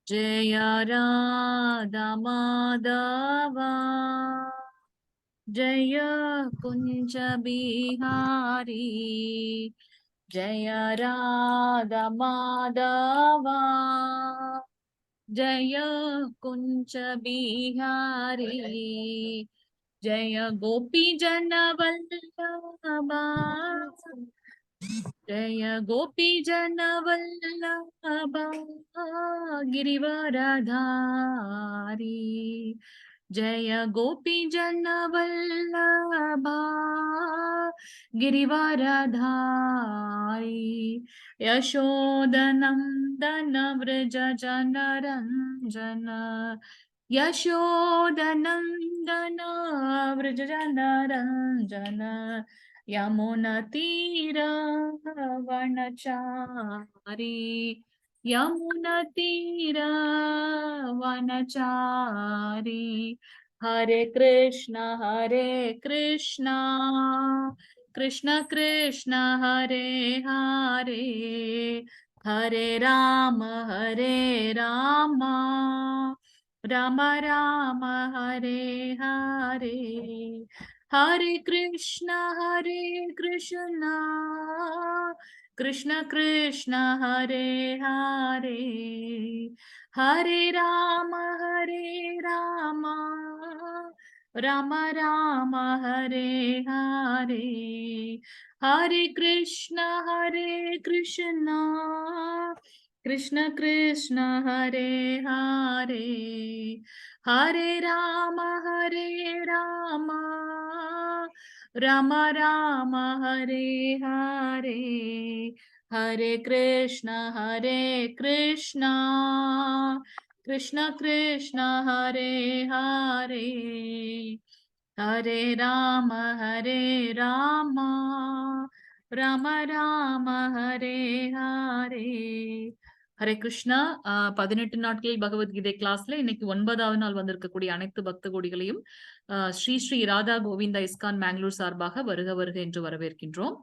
जय राधा माधवा जय कुंज बिहारी जय राधा माधवा जय कुंज बिहारी जय गोपी जन वल्लभा जय गोपी जन वल्लभा गिरिवरधारी जय गोपी जन वल्लभा गिरिवरधारी यशोदनंदन व्रज जनरंजन यशोदनंदन व्रज जनरंजन यमुनतीरवनचारी यमुनतीरवनचारी हरे कृष्ण कृष्ण कृष्ण हरे हरे हरे राम राम राम हरे हरे हरे कृष्ण कृष्ण कृष्ण हरे हरे हरे राम राम राम हरे हरे हरे कृष्ण कृष्ण कृष्ण हरे हरे हरे राम राम राम हरे हरे हरे कृष्ण कृष्ण कृष्ण हरे हरे हरे राम राम राम हरे हरे ஹரே கிருஷ்ணா. 18 நாட்கள் பகவத்கீதை கிளாஸ்ல இன்னைக்கு 9வது நாள் வந்திருக்கக்கூடிய அனைத்து பக்த கோடிகளையும் ஸ்ரீ ஸ்ரீ ராதா கோவிந்தா இஸ்கான் மேங்களூர் சார்பாக வருக வருக என்று வரவேற்கின்றோம்.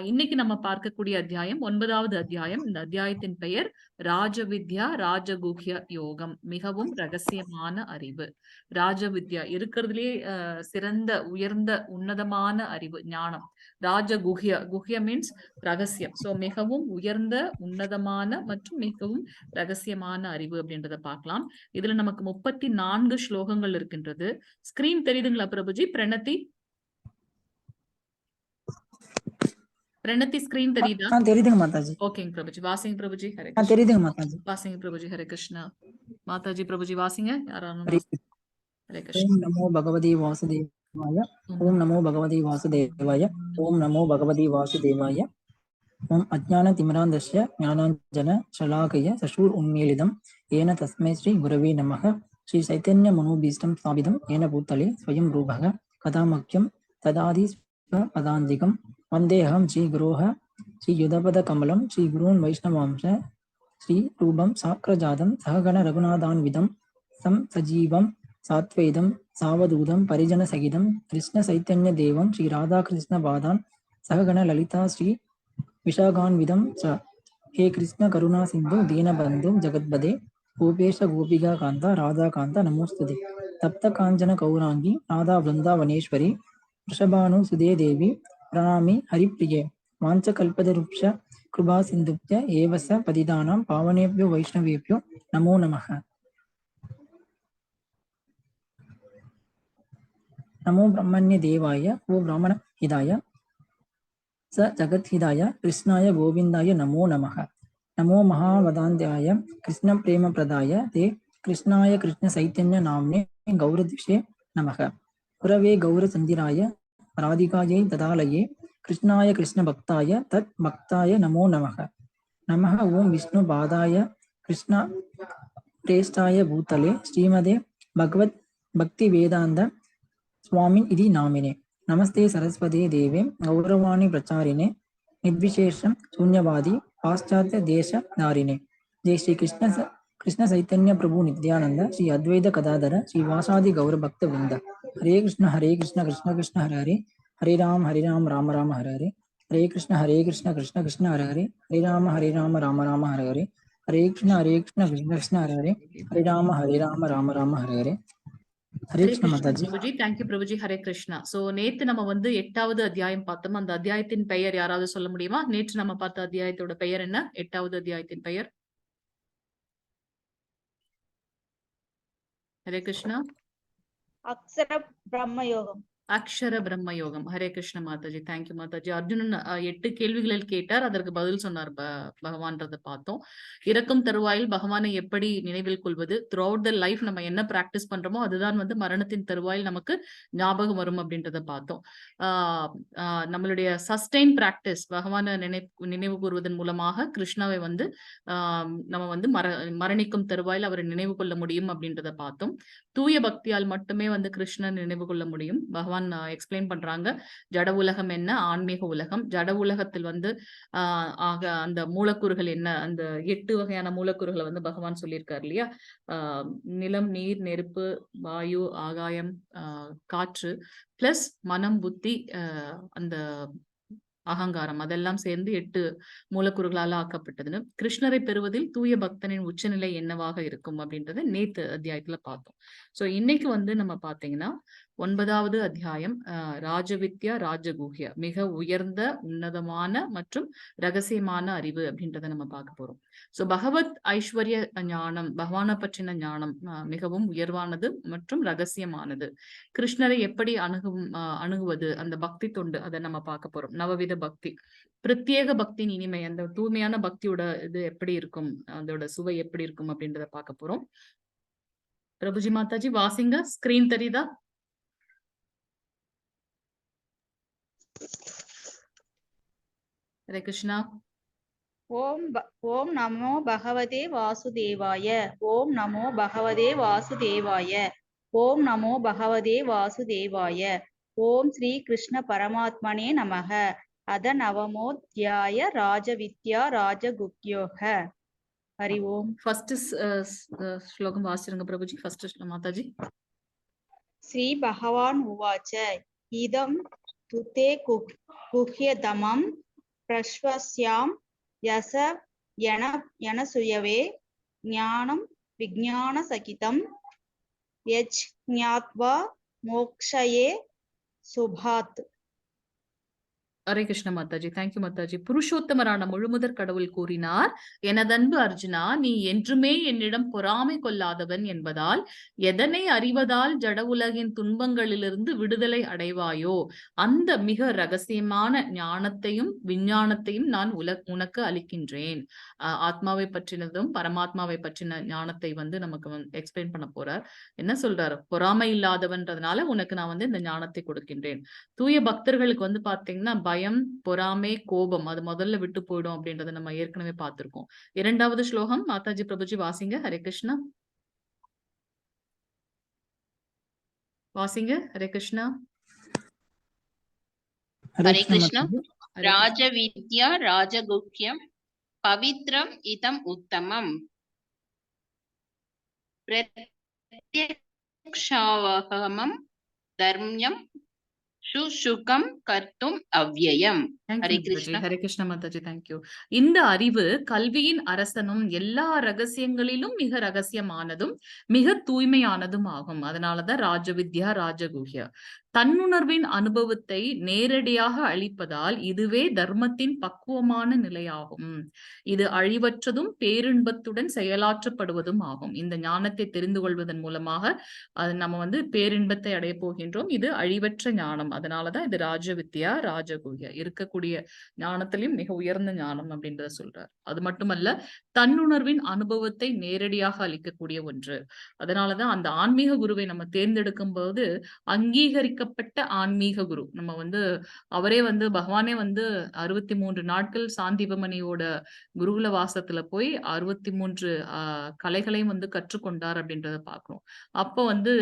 இன்னைக்கு நம்ம பார்க்கக்கூடிய அத்தியாயம் 9வது அத்தியாயம். இந்த அத்தியாயத்தின் பெயர் ராஜவித்யா ராஜகுஹ்ய யோகம், மிகவும் ரகசியமான அறிவு. ராஜவித்யா இருக்கிறதுலே சிறந்த உயர்ந்த உன்னதமான அறிவு, ஞானம். ராஜகுஹ்ய, குஹ்ய மீன்ஸ் ரகசியம். சோ மிகவும் உயர்ந்த உன்னதமான மற்றும் மிகவும் ரகசியமான அறிவு அப்படின்றத பார்க்கலாம். இதுல நமக்கு 34 ஸ்லோகங்கள் இருக்கின்றது. ஸ்கிரீன் தெரியுதுங்களா பிரபுஜி? பிரணத்தி ஸ்கிரீன் தெரியுதா? தெரியுதுங்க மாதாஜி. ஓகேங்க பிரபுஜி. வாசிங்க பிரபுஜி. ஹரே கிருஷ்ணா. தெரியுதுங்க மாதாஜி. வாசிங்க பிரபுஜி. ஹரே கிருஷ்ணா. மாதாஜி பிரபுஜி வாசிங்க. யாராலும் ஹரே கிருஷ்ணா. ஓம் நமோ பகவதி வாசுதேவாய. ஓம் நமோ பகவதி வாசுதேவாய. ஓம் நமோ பகவதி வாசுதேவாய. ஓம் அஜ்ஞான திமிராந்தஸ்ய ஞானாஞ்சன ஷலாகய சசூர் உன்மீலிதம் ஏன தஸ்மை ஸ்ரீ குரவே நமः. ஸ்ரீ சைத்தன்ய மனோபீஷ்டம் ஸ்தாபிதம் ஏன பூத்தலே ஸ்வயம் ரூபக கதாமக்யம் ததாதி பதாந்திகம் வந்தேஹம் ஸ்ரீ குரோஹ ஸ்ரீ யுதபத கமலம் ஸ்ரீ குருன் வைஷ்ணவாம்ச ஸ்ரீ ரூபம் சாக்ரஜாதம் சககண ரகுநாதான்விதம் சம் சஜீவம் சாத்வைதம் சாவதூதம் பரிஜன சகிதம் கிருஷ்ண சைத்தன்ய தேவம் ஸ்ரீ ராதா கிருஷ்ண பாதான் சககண லலிதா ஸ்ரீ விஷாகான்விதம் ச. ஹே கிருஷ்ண கருணா சிந்து தீனபந்து ஜகத்பதே கோபேஷ கோபிகா காந்தா ராதா காந்தா நமோஸ்துதே. தப்த காஞ்சன கௌராங்கி ராதா விருந்தாவனேஸ்வரி ரிஷபானு சுதே தேவி பிரணாமி ஹரிப்பிரியே. வாஞ்சகல்பதருக்ஷ கிருபா சிந்துப்ய ஏவச பதிதானாம் பாவனேபியோ வைஷ்ணவேபியோ நமோ நமः. நமோ பிரம்மண்ய தேவாய ஓ பிராமண ஹிதாய स जगद्हिदाय कृष्णाय गोविन्दाय नमो नमः. नमो महावदान्त्याय कृष्ण प्रेम प्रदाय ते कृष्णाय कृष्ण चैतन्य नाम्ने गौरदिशे नमः. गुरवे गौरचन्दिराय राधिकायै ददालये कृष्णाय कृष्ण भक्ताय तत् भक्ताय नमो नमः. नमः ओं विष्णुपादाय कृष्ण प्रेष्ठाय भूतले श्रीमदे भगवत् भक्ति वेदान्त स्वामिन् इति नामिने. नमस्ते सरस्वती देवे गौरवाणी प्रचारिणे निर्विशेषं शून्यवादी पाश्चात्य देश धारिणे. जय श्री कृष्ण चैतन्य प्रभु नित्यानंद श्री अद्वैत गदाधर श्री वासादि गौर भक्त वृंद. हरे कृष्ण कृष्ण कृष्ण हरे हरे हरे राम राम राम हरे हरे. हरे कृष्ण कृष्ण कृष्ण हरे हरे हरे राम राम राम हरे हरे. हरे कृष्ण कृष्ण कृष्ण हरे हरे, हरे राम राम राम हरे हरे. हरे ஹரே कृष्ण கிருஷ்ணா माताजी. பிரபுஜி. தேங்க்யூ பிரபுஜி. ஹரே கிருஷ்ணா. சோ நேத்து நம்ம வந்து 8வது அத்தியாயம் பார்த்தோம். அந்த அத்தியாயத்தின் பெயர் யாராவது சொல்ல முடியுமா? நேற்று நம்ம பார்த்த அத்தியாயத்தோட பெயர் என்ன? 8வது அத்தியாயத்தின் பெயர். ஹரே கிருஷ்ணா. அக்ஷர பிரம்ம யோகம். அக்ஷர பிரம்ம யோகம். ஹரே கிருஷ்ண மாதாஜி. தேங்க்யூ மாதாஜி. அர்ஜுனன் 8 கேள்விகளில் கேட்டார், அதற்கு பதில் சொன்னார் பகவான்றதை பார்த்தோம். இறக்கும் தருவாயில் பகவானை எப்படி நினைவில் கொள்வது, த்ரூ அவுட் த லைஃப் நம்ம என்ன பிராக்டிஸ் பண்றோமோ அதுதான் வந்து மரணத்தின் தருவாயில் நமக்கு ஞாபகம் வரும் அப்படின்றத பார்த்தோம். நம்மளுடைய சஸ்டெயின் பிராக்டிஸ் பகவானை நினைவு கூறுவதன் மூலமாக கிருஷ்ணாவை வந்து நம்ம வந்து மரணிக்கும் தருவாயில் அவரை நினைவு கொள்ள முடியும் அப்படின்றத பார்த்தோம். தூய பக்தியால் மட்டுமே வந்து கிருஷ்ணன் நினைவு கொள்ள முடியும். பகவான் எக்ஸ்பிளைன் பண்றாங்க ஜட உலகம் என்ன, ஆன்மீக உலகம். ஜட உலகத்தில் வந்து அந்த மூலக்கூறுகள் என்ன, அந்த 8 வகையான மூலக்கூறுகளை வந்து பகவான் சொல்லியிருக்காரு இல்லையா? நிலம், நீர், நெருப்பு, வாயு, ஆகாயம், காற்று பிளஸ் மனம், புத்தி, அந்த அகங்காரம், அதெல்லாம் சேர்ந்து 8 மூலக்கூறுகளால ஆக்கப்பட்டதுன்னு. கிருஷ்ணரை பெறுவதில் தூய பக்தனின் உச்சநிலை என்னவாக இருக்கும் அப்படின்றத நேத்து அத்தியாயத்துல பார்த்தோம். சோ இன்னைக்கு வந்து நம்ம பாத்தீங்கன்னா 9வது அத்தியாயம் ராஜவித்யா ராஜகுஹ்ய, மிக உயர்ந்த உன்னதமான மற்றும் ரகசியமான அறிவு அப்படின்றத நம்ம பார்க்க போறோம். சோ பகவத் ஐஸ்வர்ய ஞானம், பகவானை பற்றின ஞானம் மிகவும் உயர்வானது மற்றும் ரகசியமானது. கிருஷ்ணரை எப்படி அணுகுவது, அந்த பக்தி தொண்டு, அதை நம்ம பார்க்க போறோம். நவவித பக்தி, பிரத்யேக பக்தியின் இனிமை, அந்த தூய்மையான பக்தியோட இது எப்படி இருக்கும், அதோட சுவை எப்படி இருக்கும் அப்படின்றத பார்க்க போறோம். பிரபுஜி மாதாஜி வாசிங்க. ஸ்கிரீன் தெரியுதா? ஹரே கிருஷ்ணா. ஓம் நமோ பகவதே வாசுதேவாய. ஓம் நமோ பகவதே வாசுதேவாய. ஓம் நமோ பகவதே வாசுதேவாய. ஓம் ஸ்ரீ கிருஷ்ண பரமாத்மனே நமக. அத நவமோத்யாய ராஜவித்யா ராஜகுஹ்யோக. ஹரி ஓம். ஃபர்ஸ்ட் ஸ்லோகம் வாசிருங்க பிரபுஜி. ஃபர்ஸ்ட் மாதாஜி. ஸ்ரீ பகவான் உவாச்ச இதம் துதே குஹ்யதமம் பிரஸ்வஸ்யாம் யச யனசுயவே ஞானம் விஜ்ஞான சகிதம் யஜ்ஞாத்வா மோக்ஷயே சுபாத். ஹரே கிருஷ்ண மாதாஜி. தேங்க்யூ மாதாஜி. புருஷோத்தமரான முழுமுதற் கடவுள் கூறினார், எனதன்பு அர்ஜுனா, நீ என்றுமே என்னிடம் பொறாமை கொள்ளாதவன் என்பதால் எதனை அறிவதால் ஜட உலகின் துன்பங்களிலிருந்து விடுதலை அடைவாயோ அந்த மிக ரகசியமான ஞானத்தையும் விஞ்ஞானத்தையும் நான் உனக்கு அளிக்கின்றேன். ஆத்மாவை பற்றினதும் பரமாத்மாவை பற்றின ஞானத்தை வந்து நமக்கு எக்ஸ்பிளைன் பண்ண போறார். என்ன சொல்றாரு? பொறாமை இல்லாதவன்றதுனால உனக்கு நான் வந்து இந்த ஞானத்தை கொடுக்கின்றேன். தூய பக்தர்களுக்கு வந்து பாத்தீங்கன்னா பயம், பொறாமை, கோபம் அது முதல்ல விட்டு போயிடும் அப்படின்றத நம்ம ஏற்கனவே பார்த்திருக்கோம். 2வது ஸ்லோகம் மாதாஜி பிரபுஜி வாசிங்க. ஹரே கிருஷ்ணா. வாசிங்க. ஹரே கிருஷ்ணா. ஹரே கிருஷ்ணா. ராஜவித்யா ராஜகுஹ்யம் பவித்ரம் இதம் உத்தமம் பிரத்யக்ஷாவகமம் தர்ம்யம் சுசுகம் கர்த்தும் அவ்யயம். ஹரே கிருஷ்ணா. ஹரே கிருஷ்ண மாதாஜி. தேங்க்யூ. இந்த அறிவு கல்வியின் அரசனும் எல்லா ரகசியங்களிலும் மிக ரகசியமானதும் மிக தூய்மையானதும் ஆகும். அதனாலதான் ராஜவித்யா ராஜகுஹ்ய. தன்னுணர்வின் அனுபவத்தை நேரடியாக அளிப்பதால் இதுவே தர்மத்தின் பக்குவமான நிலையாகும். இது அழிவற்றதும் பேரின்பத்துடன் செயலாற்றப்படுவதும் ஆகும். இந்த ஞானத்தை தெரிந்து கொள்வதன் மூலமாக நம்ம வந்து பேரின்பத்தை அடைய போகின்றோம். இது அழிவற்ற ஞானம். அதனாலதான் இது ராஜவித்யா ராஜகுஹ்ய, இருக்கக்கூடிய ஞானத்திலையும் மிக உயர்ந்த ஞானம் அப்படின்றத சொல்றார். அது மட்டுமல்ல, தன்னுணர்வின் அனுபவத்தை நேரடியாக அளிக்கக்கூடிய ஒன்று. அதனாலதான் அந்த ஆன்மீக குருவை நம்ம தேர்ந்தெடுக்கும் போது அங்கீகரிக்கப்பட்ட ஆன்மீக குரு, நம்ம வந்து அவரே வந்து பகவானே வந்து 63 நாட்கள் சாந்திபமணியோட குருகுல வாசத்துல போய் 63 கலைகளையும் வந்து கற்றுக்கொண்டார் அப்படின்றத பார்க்கிறோம். அப்போ வந்து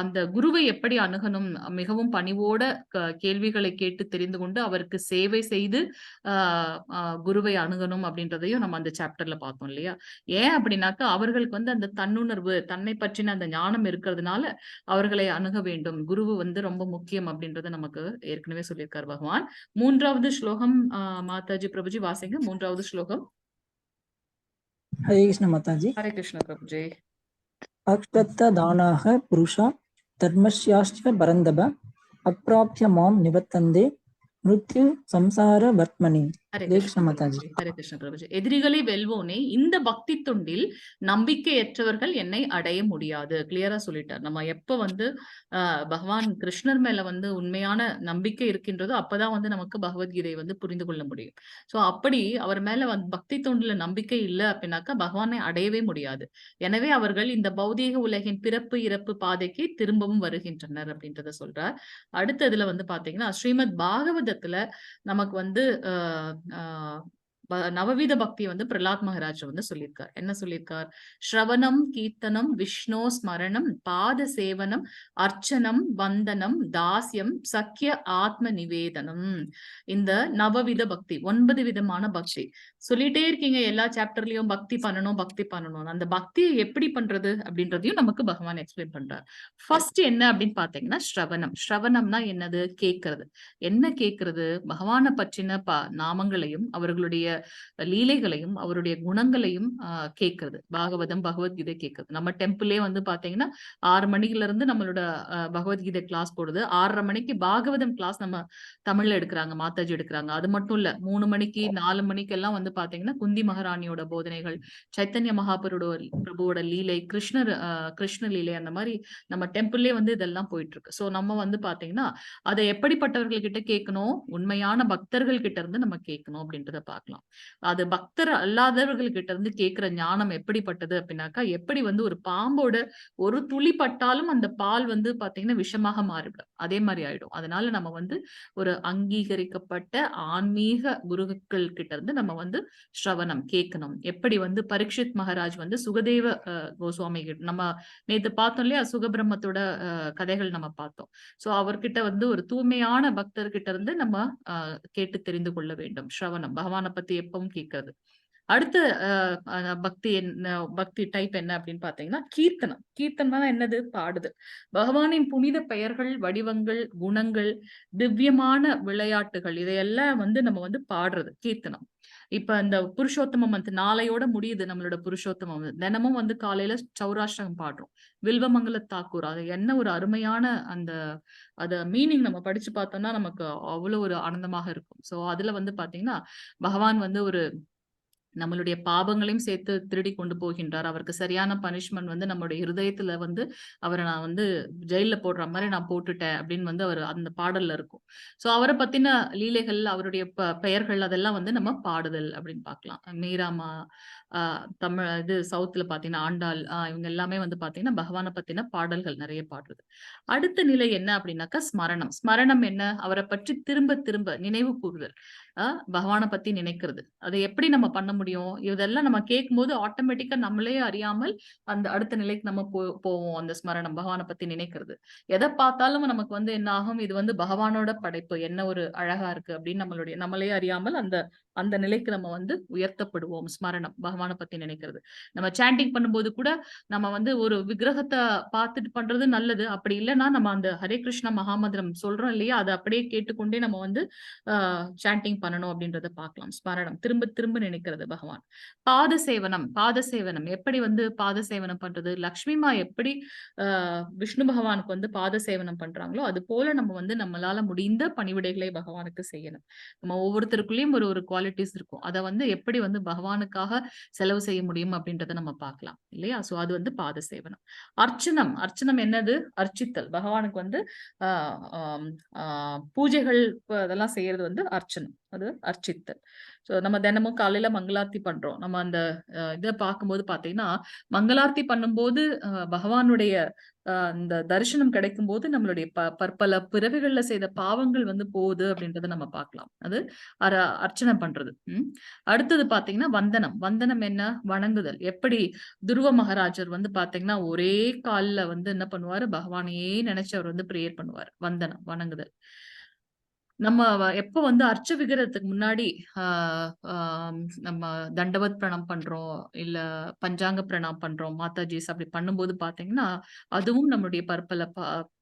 அந்த குருவை எப்படி அணுகணும், மிகவும் பணிவோட கேள்விகளை கேட்டு தெரிந்து கொண்டு அவருக்கு சேவை செய்து குருவை அணுகணும் அப்படின்றதையும் நம்ம அந்த சாப்டர்ல பார்த்தோம் இல்லையா? ஏன் அப்படின்னாக்கா அவர்களுக்கு வந்து அந்த தன்னுணர்வு, தன்னை பற்றின அந்த ஞானம் இருக்கிறதுனால அவர்களை அணுக வேண்டும். குருவு வந்து ரொம்ப முக்கியம் அப்படின்றத நமக்கு ஏற்கனவே சொல்லியிருக்கார் பகவான். 3வது ஸ்லோகம் மாதாஜி பிரபுஜி வாசிங்க. 3வது ஸ்லோகம். हरे कृष्ण माताजी। हरे कृष्ण प्रभुजी। अक्षतदानाः पुरुषा धर्मस्याश्च परन्तप अप्राप्य मां निवर्तन्ते मृत्यु संसार वर्त्मनि। ஹரே हरे கிருஷ்ண कृष्ण माताजी। பிரபுஜி. ஹரே கிருஷ்ண பிரபுஜி. எதிரிகளை வெல்வோனே, இந்த பக்தி தொண்டில் நம்பிக்கையற்றவர்கள் என்னை அடைய முடியாது. கிளியரா சொல்லிட்டார். நம்ம எப்ப வந்து பகவான் கிருஷ்ணர் மேல வந்து உண்மையான நம்பிக்கை இருக்கின்றதோ அப்பதான் வந்து நமக்கு பகவத்கீதை வந்து புரிந்து கொள்ள முடியும். சோ அப்படி அவர் மேல வந்து பக்தி தொண்டுல நம்பிக்கை இல்ல அப்படின்னாக்கா பகவானை அடையவே முடியாது. எனவே அவர்கள் இந்த பௌதீக உலகின் பிறப்பு இறப்பு பாதைக்கு திரும்பவும் வருகின்றனர் அப்படின்றத சொல்றார். அடுத்ததுல வந்து பாத்தீங்கன்னா ஸ்ரீமத் பாகவதத்துல நமக்கு வந்து நவவித பக்தியை வந்து பிரலாத் மகாராஜ் வந்து சொல்லியிருக்கார். என்ன சொல்லியிருக்கார்? ஸ்ரவணம், கீர்த்தனம், விஷ்ணு ஸ்மரணம், பாத சேவனம், அர்ச்சனம், வந்தனம், தாஸ்யம், சக்கிய ஆத்ம நிவேதனம். இந்த நவவித பக்தி 9 விதமான பக்தி சொல்லிட்டே இருக்கீங்க. எல்லா சாப்டர்லயும் பக்தி பண்ணணும் பக்தி பண்ணணும். அந்த பக்தியை எப்படி பண்றது அப்படின்றதையும் நமக்கு பகவான் எக்ஸ்பிளைன் பண்றார். ஃபர்ஸ்ட் என்ன அப்படின்னு பாத்தீங்கன்னா ஸ்ரவணம். ஸ்ரவணம்னா என்னது? கேட்கறது. என்ன கேட்கறது? பகவானை பற்றின நாமங்களையும் அவர்களுடைய லீலைகளையும் அவருடைய குணங்களையும் கேட்கறது. பாகவதம் பகவத்கீதை கேட்கறது. நம்ம டெம்பிளே வந்து பாத்தீங்கன்னா 6 மணில இருந்து நம்மளோட பகவத்கீதை கிளாஸ் போடுது. 6:30 மணிக்கு பாகவதம் கிளாஸ் நம்ம தமிழ்ல எடுக்கிறாங்க, மாதாஜி எடுக்கிறாங்க. அது மட்டும் இல்ல 3 மணிக்கு 4 மணிக்கு எல்லாம் வந்து பாத்தீங்கன்னா குந்தி மகாராணியோட போதனைகள், சைத்தன்ய பிரபுவோட லீலை, கிருஷ்ண லீலை, அந்த மாதிரி நம்ம டெம்பிள்லயே வந்து இதெல்லாம் போயிட்டு இருக்கு. சோ நம்ம வந்து பாத்தீங்கன்னா அதை எப்படிப்பட்டவர்கள் கிட்ட கேட்கணும்? உண்மையான பக்தர்கள் கிட்ட இருந்து நம்ம கேட்கணும் அப்படின்றத பார்க்கலாம். அது பக்தர் அல்லாதவர்கள் கிட்ட இருந்து கேட்கிற ஞானம் எப்படிப்பட்டது அப்படின்னாக்கா, எப்படி வந்து ஒரு பாம்போட ஒரு துளி பட்டாலும் அந்த பால் வந்து பாத்தீங்கன்னா விஷமாக மாறிவிடும். அதே மாதிரி ஆயிடும். அதனால நம்ம வந்து ஒரு அங்கீகரிக்கப்பட்ட ஆன்மீக குருக்கள் கிட்ட இருந்து நம்ம வந்து ஸ்ரவணம் கேட்கணும். எப்படி வந்து பரீட்சித் மகாராஜ் வந்து சுகதேவ கோஸ்வாமி நம்ம நேத்து பார்த்தோம் இல்லையா, சுகபிரம்மத்தோட கதைகள் நம்ம பார்த்தோம். சோ அவர்கிட்ட வந்து ஒரு தூய்மையான பக்தர்கிட்ட இருந்து நம்ம கேட்டு தெரிந்து கொள்ள வேண்டும். ஸ்ரவணம், பகவானை பத்தி எப்பவும் கேட்கறது. அடுத்த பக்தி டைப் என்ன அப்படின்னு பாத்தீங்கன்னா கீர்த்தனம். கீர்த்தனம் என்னது? பாடுதல். பகவானின் புனித பெயர்கள், வடிவங்கள், குணங்கள், திவ்யமான விளையாட்டுகள், இதையெல்லாம் வந்து நம்ம வந்து பாடுறது கீர்த்தனம். இப்ப இந்த புருஷோத்தமம் வந்து நாளையோட முடியுது. நம்மளோட புருஷோத்தமம் தினமும் வந்து காலையில சௌராஷ்டிரம் பாடுறோம். வில்வமங்கல தாக்கூர், அது என்ன ஒரு அருமையான அந்த மீனிங் நம்ம படிச்சு பார்த்தோம்னா நமக்கு அவ்வளவு ஒரு ஆனந்தமாக இருக்கும். சோ அதுல வந்து பாத்தீங்கன்னா பகவான் வந்து ஒரு நம்மளுடைய பாவங்களையும் சேர்த்து திருடி கொண்டு போகின்றார். அவருக்கு சரியான பனிஷ்மெண்ட் வந்து நம்மளுடைய இருதயத்துல வந்து அவரை நான் வந்து ஜெயில போடுற மாதிரி நான் போட்டுட்டேன் அப்படின்னு வந்து அவர் அந்த பாடல்ல இருக்கும். சோ அவரை பத்தின லீலைகள், அவருடைய பெயர்கள், அதெல்லாம் வந்து நம்ம பாடுதல் அப்படின்னு பார்க்கலாம். மீராமா, தமிழ் இது சவுத்ல பாத்தீங்கன்னா ஆண்டாள், இவங்க எல்லாமே வந்து பாத்தீங்கன்னா பகவானை பத்தின பாடல்கள் நிறைய பாடுறது. அடுத்த நிலை என்ன அப்படின்னாக்கா ஸ்மரணம். ஸ்மரணம் என்ன? அவரை பற்றி திரும்ப திரும்ப நினைவு கூறுதல். பகவானை பத்தி நினைக்கிறது. அதை எப்படி நம்ம பண்ண முடியும்? இதெல்லாம் நம்ம கேட்கும்போது ஆட்டோமேட்டிக்கா நம்மளே அறியாமல் அந்த அடுத்த நிலைக்கு நம்ம போவோம். அந்த ஸ்மரணம், பகவானை பத்தி நினைக்கிறது. எதை பார்த்தாலும் நமக்கு வந்து என்ன ஆகும்? இது வந்து பகவானோட படைப்பு, என்ன ஒரு அழகா இருக்கு அப்படின்னு நம்மளே அறியாமல் அந்த அந்த நிலைக்கு நம்ம வந்து உயர்த்தப்படுவோம். ஸ்மரணம், பகவானை பத்தி நினைக்கிறது. நம்ம சாண்டிங் பண்ணும்போது கூட நம்ம வந்து ஒரு விக்கிரகத்தை பார்த்துட்டு பண்றது நல்லது. அப்படி இல்லைன்னா நம்ம அந்த ஹரே கிருஷ்ண மகாமந்திரம் சொல்றோம் இல்லையா, அதை அப்படியே கேட்டுக்கொண்டே நம்ம வந்து சாண்டிங் பண்ணணும் அப்படின்றத பார்க்கலாம். ஸ்மரணம், திரும்ப திரும்ப நினைக்கிறது பகவான். பாத சேவனம். பாத சேவனம் எப்படி வந்து பாத சேவனம் பண்றது? லக்ஷ்மிமா எப்படி விஷ்ணு பகவானுக்கு வந்து பாத சேவனம் பண்றாங்களோ அது போல நம்ம வந்து நம்மளால முடிந்த பணிவிடைகளை பகவானுக்கு செய்யணும். நம்ம ஒவ்வொருத்தருக்குள்ளேயும் ஒரு ஒரு குவாலிட்டிஸ் இருக்கும். அதை வந்து எப்படி வந்து பகவானுக்காக செலவு செய்ய முடியும் அப்படின்றத நம்ம பார்க்கலாம் இல்லையா? சோ அது வந்து பாத சேவனம். அர்ச்சனம். அர்ச்சனம் என்னது? அர்ச்சித்தல். பகவானுக்கு வந்து பூஜைகள் அதெல்லாம் செய்யறது வந்து அர்ச்சனம், அது அர்ச்சித்தல். சோ நம்ம தினமும் காலையில மங்களார்த்தி பண்றோம். நம்ம அந்த இதை பார்க்கும்போது பாத்தீங்கன்னா மங்களார்த்தி பண்ணும்போது பகவானுடைய இந்த தரிசனம் கிடைக்கும் போது நம்மளுடைய பற்பல பிறவிகள்ல செய்த பாவங்கள் வந்து போகுது அப்படின்றத நம்ம பார்க்கலாம். அது அர்ச்சனை பண்றது. அடுத்தது பாத்தீங்கன்னா வந்தனம். வந்தனம் என்ன? வணங்குதல். எப்படி துருவ மகாராஜர் வந்து பாத்தீங்கன்னா ஒரே கால்ல வந்து என்ன பண்ணுவாரு? பகவானையே நினைச்சு அவர் வந்து பிரேயர் பண்ணுவார். வந்தனம், வணங்குதல். நம்ம எப்ப வந்து அர்ச்ச விகிரகத்துக்கு முன்னாடி நம்ம தண்டவத் பிரணாம் பண்றோம், இல்ல பஞ்சாங்க பிரணாம் பண்றோம், மாதாஜிஸ் அப்படி பண்ணும்போது பாத்தீங்கன்னா, அதுவும் நம்மளுடைய பற்பல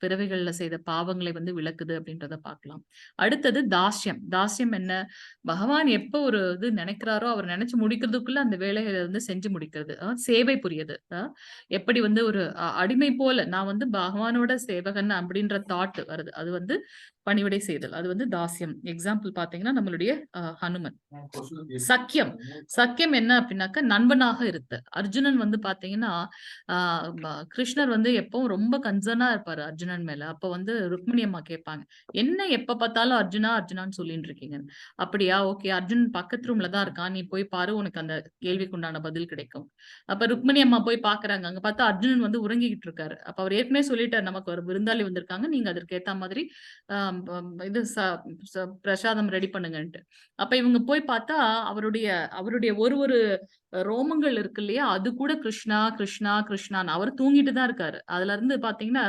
பிறவிகள்ல செய்த பாவங்களை வந்து விளக்குது அப்படின்றத பார்க்கலாம். அடுத்தது தாஸ்யம். தாஸ்யம் என்ன? பகவான் எப்ப ஒரு இது நினைக்கிறாரோ, அவர் நினைச்சு முடிக்கிறதுக்குள்ள அந்த வேலைகளை வந்து செஞ்சு முடிக்கிறது. சேவை புரியுது. எப்படி வந்து ஒரு அடிமை போல நான் வந்து பகவானோட சேவகன் அப்படின்ற தாட் வருது. அது வந்து பணிவிடை செய்தல். அது வந்து தாஸ்யம். எக்ஸாம்பிள் பாத்தீங்கன்னா நம்மளுடைய ஹனுமன். சக்கியம். சக்கியம் என்ன அப்படின்னாக்க நண்பனாக இருத்தல். அர்ஜுனன் வந்து பாத்தீங்கன்னா கிருஷ்ணர் வந்து எப்பவும் ரொம்ப கன்சர்னா இருப்பாரு அர்ஜுனன் மேல. அப்ப வந்து ருக்மிணி அம்மா கேட்பாங்க, என்ன எப்ப பார்த்தாலும் அர்ஜுனா அர்ஜுனான்னு சொல்லிட்டு இருக்கீங்க. அப்படியா, ஓகே, அர்ஜுன் பக்கத்து ரூம்ல தான் இருக்கான், நீ போய் பாரு, உனக்கு அந்த கேள்விக்கு உண்டான பதில் கிடைக்கும். அப்ப ருக்மிணி அம்மா போய் பாக்குறாங்க. அங்க பார்த்தா அர்ஜுனன் வந்து உறங்கிக்கிட்டு இருக்காரு. அப்ப அவர் ஏற்கனவே சொல்லிட்டாரு, நமக்கு ஒரு விருந்தாளி வந்திருக்காங்க, நீங்க அதற்கு ஏத்த மாதிரி இது பிரசாதம் ரெடி பண்ணுங்கன்ட்டு. அப்ப இவங்க போய் பார்த்தா அவருடைய அவருடைய ஒரு ரோமங்கள் இருக்கு இல்லையா, அது கூட கிருஷ்ணா கிருஷ்ணா கிருஷ்ணான்னு அவர் தூங்கிட்டு தான் இருக்காரு. அதுல இருந்து பாத்தீங்கன்னா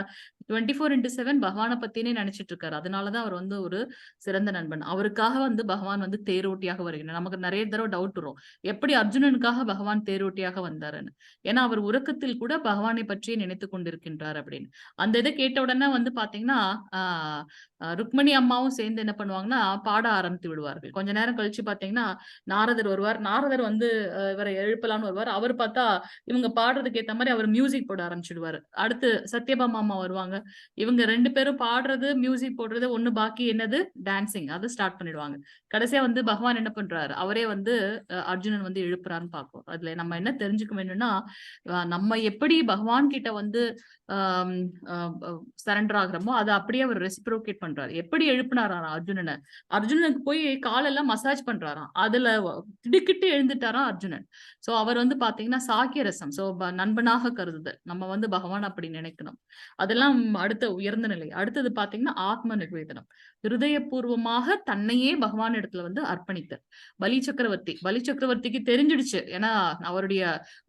24/7 பகவானை பத்தினே நினைச்சிட்டு இருக்காரு. அதனாலதான் அவர் வந்து ஒரு சிறந்த நண்பன். அவருக்காக வந்து பகவான் வந்து தேரோட்டியாக வருகிறார். நமக்கு நிறைய தடவை டவுட் வரும், எப்படி அர்ஜுனனுக்காக பகவான் தேரோட்டியாக வந்தாருன்னு. ஏன்னா அவர் உறக்கத்தில் கூட பகவானை பற்றியே நினைத்து கொண்டிருக்கின்றார் அப்படின்னு. அந்த இதை கேட்ட உடனே வந்து பாத்தீங்கன்னா ருக்மணி அம்மாவும் சேர்ந்து என்ன பண்ணுவாங்கன்னா பாட ஆரம்பித்து விடுவார்கள். கொஞ்ச நேரம் கழிச்சு பாத்தீங்கன்னா நாரதர் வருவார். நாரதர் வந்து இவரை எழுப்பலான்னு வருவார். அவர் பார்த்தா இவங்க பாடுறதுக்கு ஏத்த மாதிரி அவர் மியூசிக் போட ஆரம்பிச்சிடுவாரு. அடுத்து சத்யபாமா அம்மா வருவாங்க. இவங்க 2 பேரும் பாடுறது, மியூசிக் போடுறது ஒண்ணு, பாக்கி என்னது டான்சிங், அது ஸ்டார்ட் பண்ணிடுவாங்க. கடைசியா வந்து பகவான் என்ன பண்றாரு, அவரே வந்து அர்ஜுனன் வந்து எழுப்புறான்னு பார்ப்போம். அதுல நம்ம என்ன தெரிஞ்சுக்க வேணும்னா, நம்ம எப்படி பகவான் கிட்ட வந்து சரண்டர் ஆகுறோமோ அதை அப்படியே அவர் ரெசிப்ரோகேட் பண்றாரு. எப்படி எழுப்பினாராம் அர்ஜுனனை, அர்ஜுனனுக்கு போய் காலெல்லாம் மசாஜ் பண்றாராம். அதுல திடுக்கிட்டு எழுந்துட்டாராம் அர்ஜுனன். சோ அவர் வந்து பாத்தீங்கன்னா சாக்கிய ரசம். சோ நண்பனாக கருதுதல். நம்ம வந்து பகவான் அப்படி நினைக்கணும். அதெல்லாம் அடுத்த உயர்ந்த நிலை. அடுத்தது பாத்தீங்கன்னா ஆத்ம நிவேதனம். ஹிருதயபூர்வமாக தன்னையே பகவான் இடத்துல வந்து அர்ப்பணித்தல். பலி சக்கரவர்த்திக்கு தெரிஞ்சிடுச்சு. ஏன்னா அவருடைய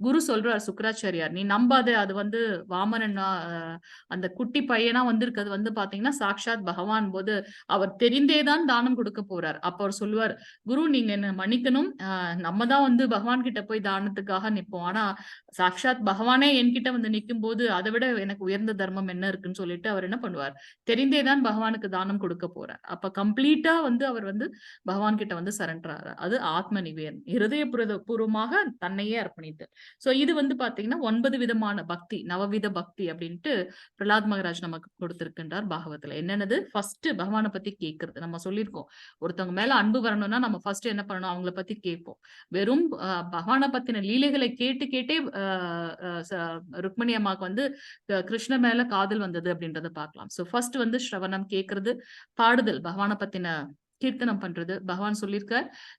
குரு சொல்றார் சுக்கராச்சாரியார், நீ நம்பாத, அது வந்து வாமனன் அந்த குட்டி பையனா வந்திருக்கிறது வந்து பாத்தீங்கன்னா சாக்ஷாத் பகவான் போது அவர் தெரிந்தேதான் தானம் கொடுக்க போறார். அப்ப அவர் சொல்லுவார், குரு நீங்க என்ன மன்னிக்கணும், நம்ம தான் வந்து பகவான் கிட்ட போய் தானத்துக்காக நிப்போம், ஆனா சாக்ஷாத் பகவானே என்கிட்ட வந்து நிற்கும் போது அதை விட எனக்கு உயர்ந்த தர்மம் என்ன இருக்குன்னு சொல்லிட்டு அவர் என்ன பண்ணுவார், தெரிந்தேதான் பகவானுக்கு தானம் கொடுக்க போறார். அப்ப கம்ப்ளீட்டா வந்து அவர் வந்து பகவான் கிட்ட வந்து சரண்டர் ஆகிறார். அது ஆத்ம நிவேதனம். இருதய பூர்வமாக தன்னையே அர்ப்பணித்தல். சோ இது வந்து பாத்தீங்கன்னா 9 விதமான பக்தி, நவவித பக்தி அப்படின்ட்டு பிரலாத் மகராஜ் நமக்கு கொடுத்திருக்கின்றார் பாகவத்துல. என்னென்னது, ஃபர்ஸ்ட் பகவானை பத்தி கேட்கறது. நம்ம சொல்லியிருக்கோம், ஒருத்தவங்க மேல அன்பு வரணும்னா நம்ம ஃபர்ஸ்ட் என்ன பண்ணணும், அவங்கள பத்தி கேட்போம். வெறும் பகவானை பத்தின லீலைகளை கேட்டே ருக்மணி அம்மாவுக்கு வந்து கிருஷ்ண மேல காதல் வந்தது அப்படின்றத பார்க்கலாம். சோ ஃபர்ஸ்ட் வந்து ஸ்ரவணம், கேட்கறது, பாடுதல், பகவானை பத்தின கீர்த்தனம் பண்றது. பகவான் சொல்லியிருக்க,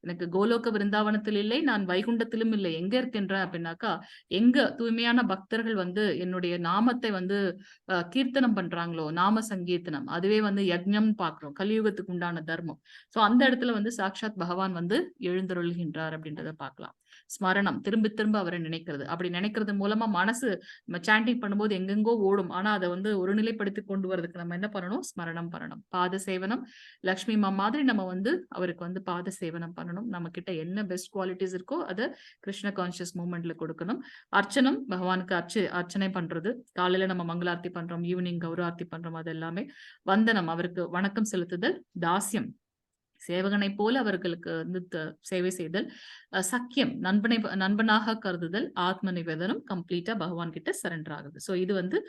எனக்கு கோலோக விருந்தாவனத்தில் இல்லை, நான் வைகுண்டத்திலும் இல்லை, எங்க இருக்கின்றேன் அப்படின்னாக்கா, எங்க தூய்மையான பக்தர்கள் வந்து என்னுடைய நாமத்தை வந்து கீர்த்தனம் பண்றாங்களோ, நாம சங்கீர்த்தனம், அதுவே வந்து யஜ்ஞம் பாக்குறோம், கலியுகத்துக்கு உண்டான தர்மம். சோ அந்த இடத்துல வந்து சாக்ஷாத் பகவான் வந்து எழுந்தருள்கின்றார் அப்படின்றத பார்க்கலாம். ஸ்மரணம், திரும்ப திரும்ப அவரை நினைக்கிறது. அப்படி நினைக்கிறது மூலமா மனசு சாண்டிங் பண்ணும்போது எங்கெங்கோ ஓடும், ஆனா அதை வந்து ஒருநிலைப்படுத்தி கொண்டு வரதுக்கு நம்ம என்ன பண்ணணும், ஸ்மரணம் பண்ணணும். பாத சேவனம், லக்ஷ்மி அம்மா மாதிரி நம்ம வந்து அவருக்கு வந்து பாத சேவனம் பண்ணணும். நம்ம கிட்ட என்ன பெஸ்ட் குவாலிட்டிஸ் இருக்கோ அதை கிருஷ்ண கான்சியஸ் மூமெண்ட்ல கொடுக்கணும். அர்ச்சனம், பகவானுக்கு அர்ச்சனை பண்றது. காலையில நம்ம மங்களார்த்தி பண்றோம், ஈவினிங் கௌரார்த்தி பண்றோம், அது எல்லாமே. வந்தனம், அவருக்கு வணக்கம் செலுத்துதல். தாஸ்யம், சேவகனை போல அவர்களுக்கு வந்து சேவை செய்தல். சக்கியம், நண்பனாக கருதுதல். ஆத்ம நிவேதனம், கம்ப்ளீட்டா பகவான் கிட்ட சரண்டர் ஆகுது. சோ இது வந்து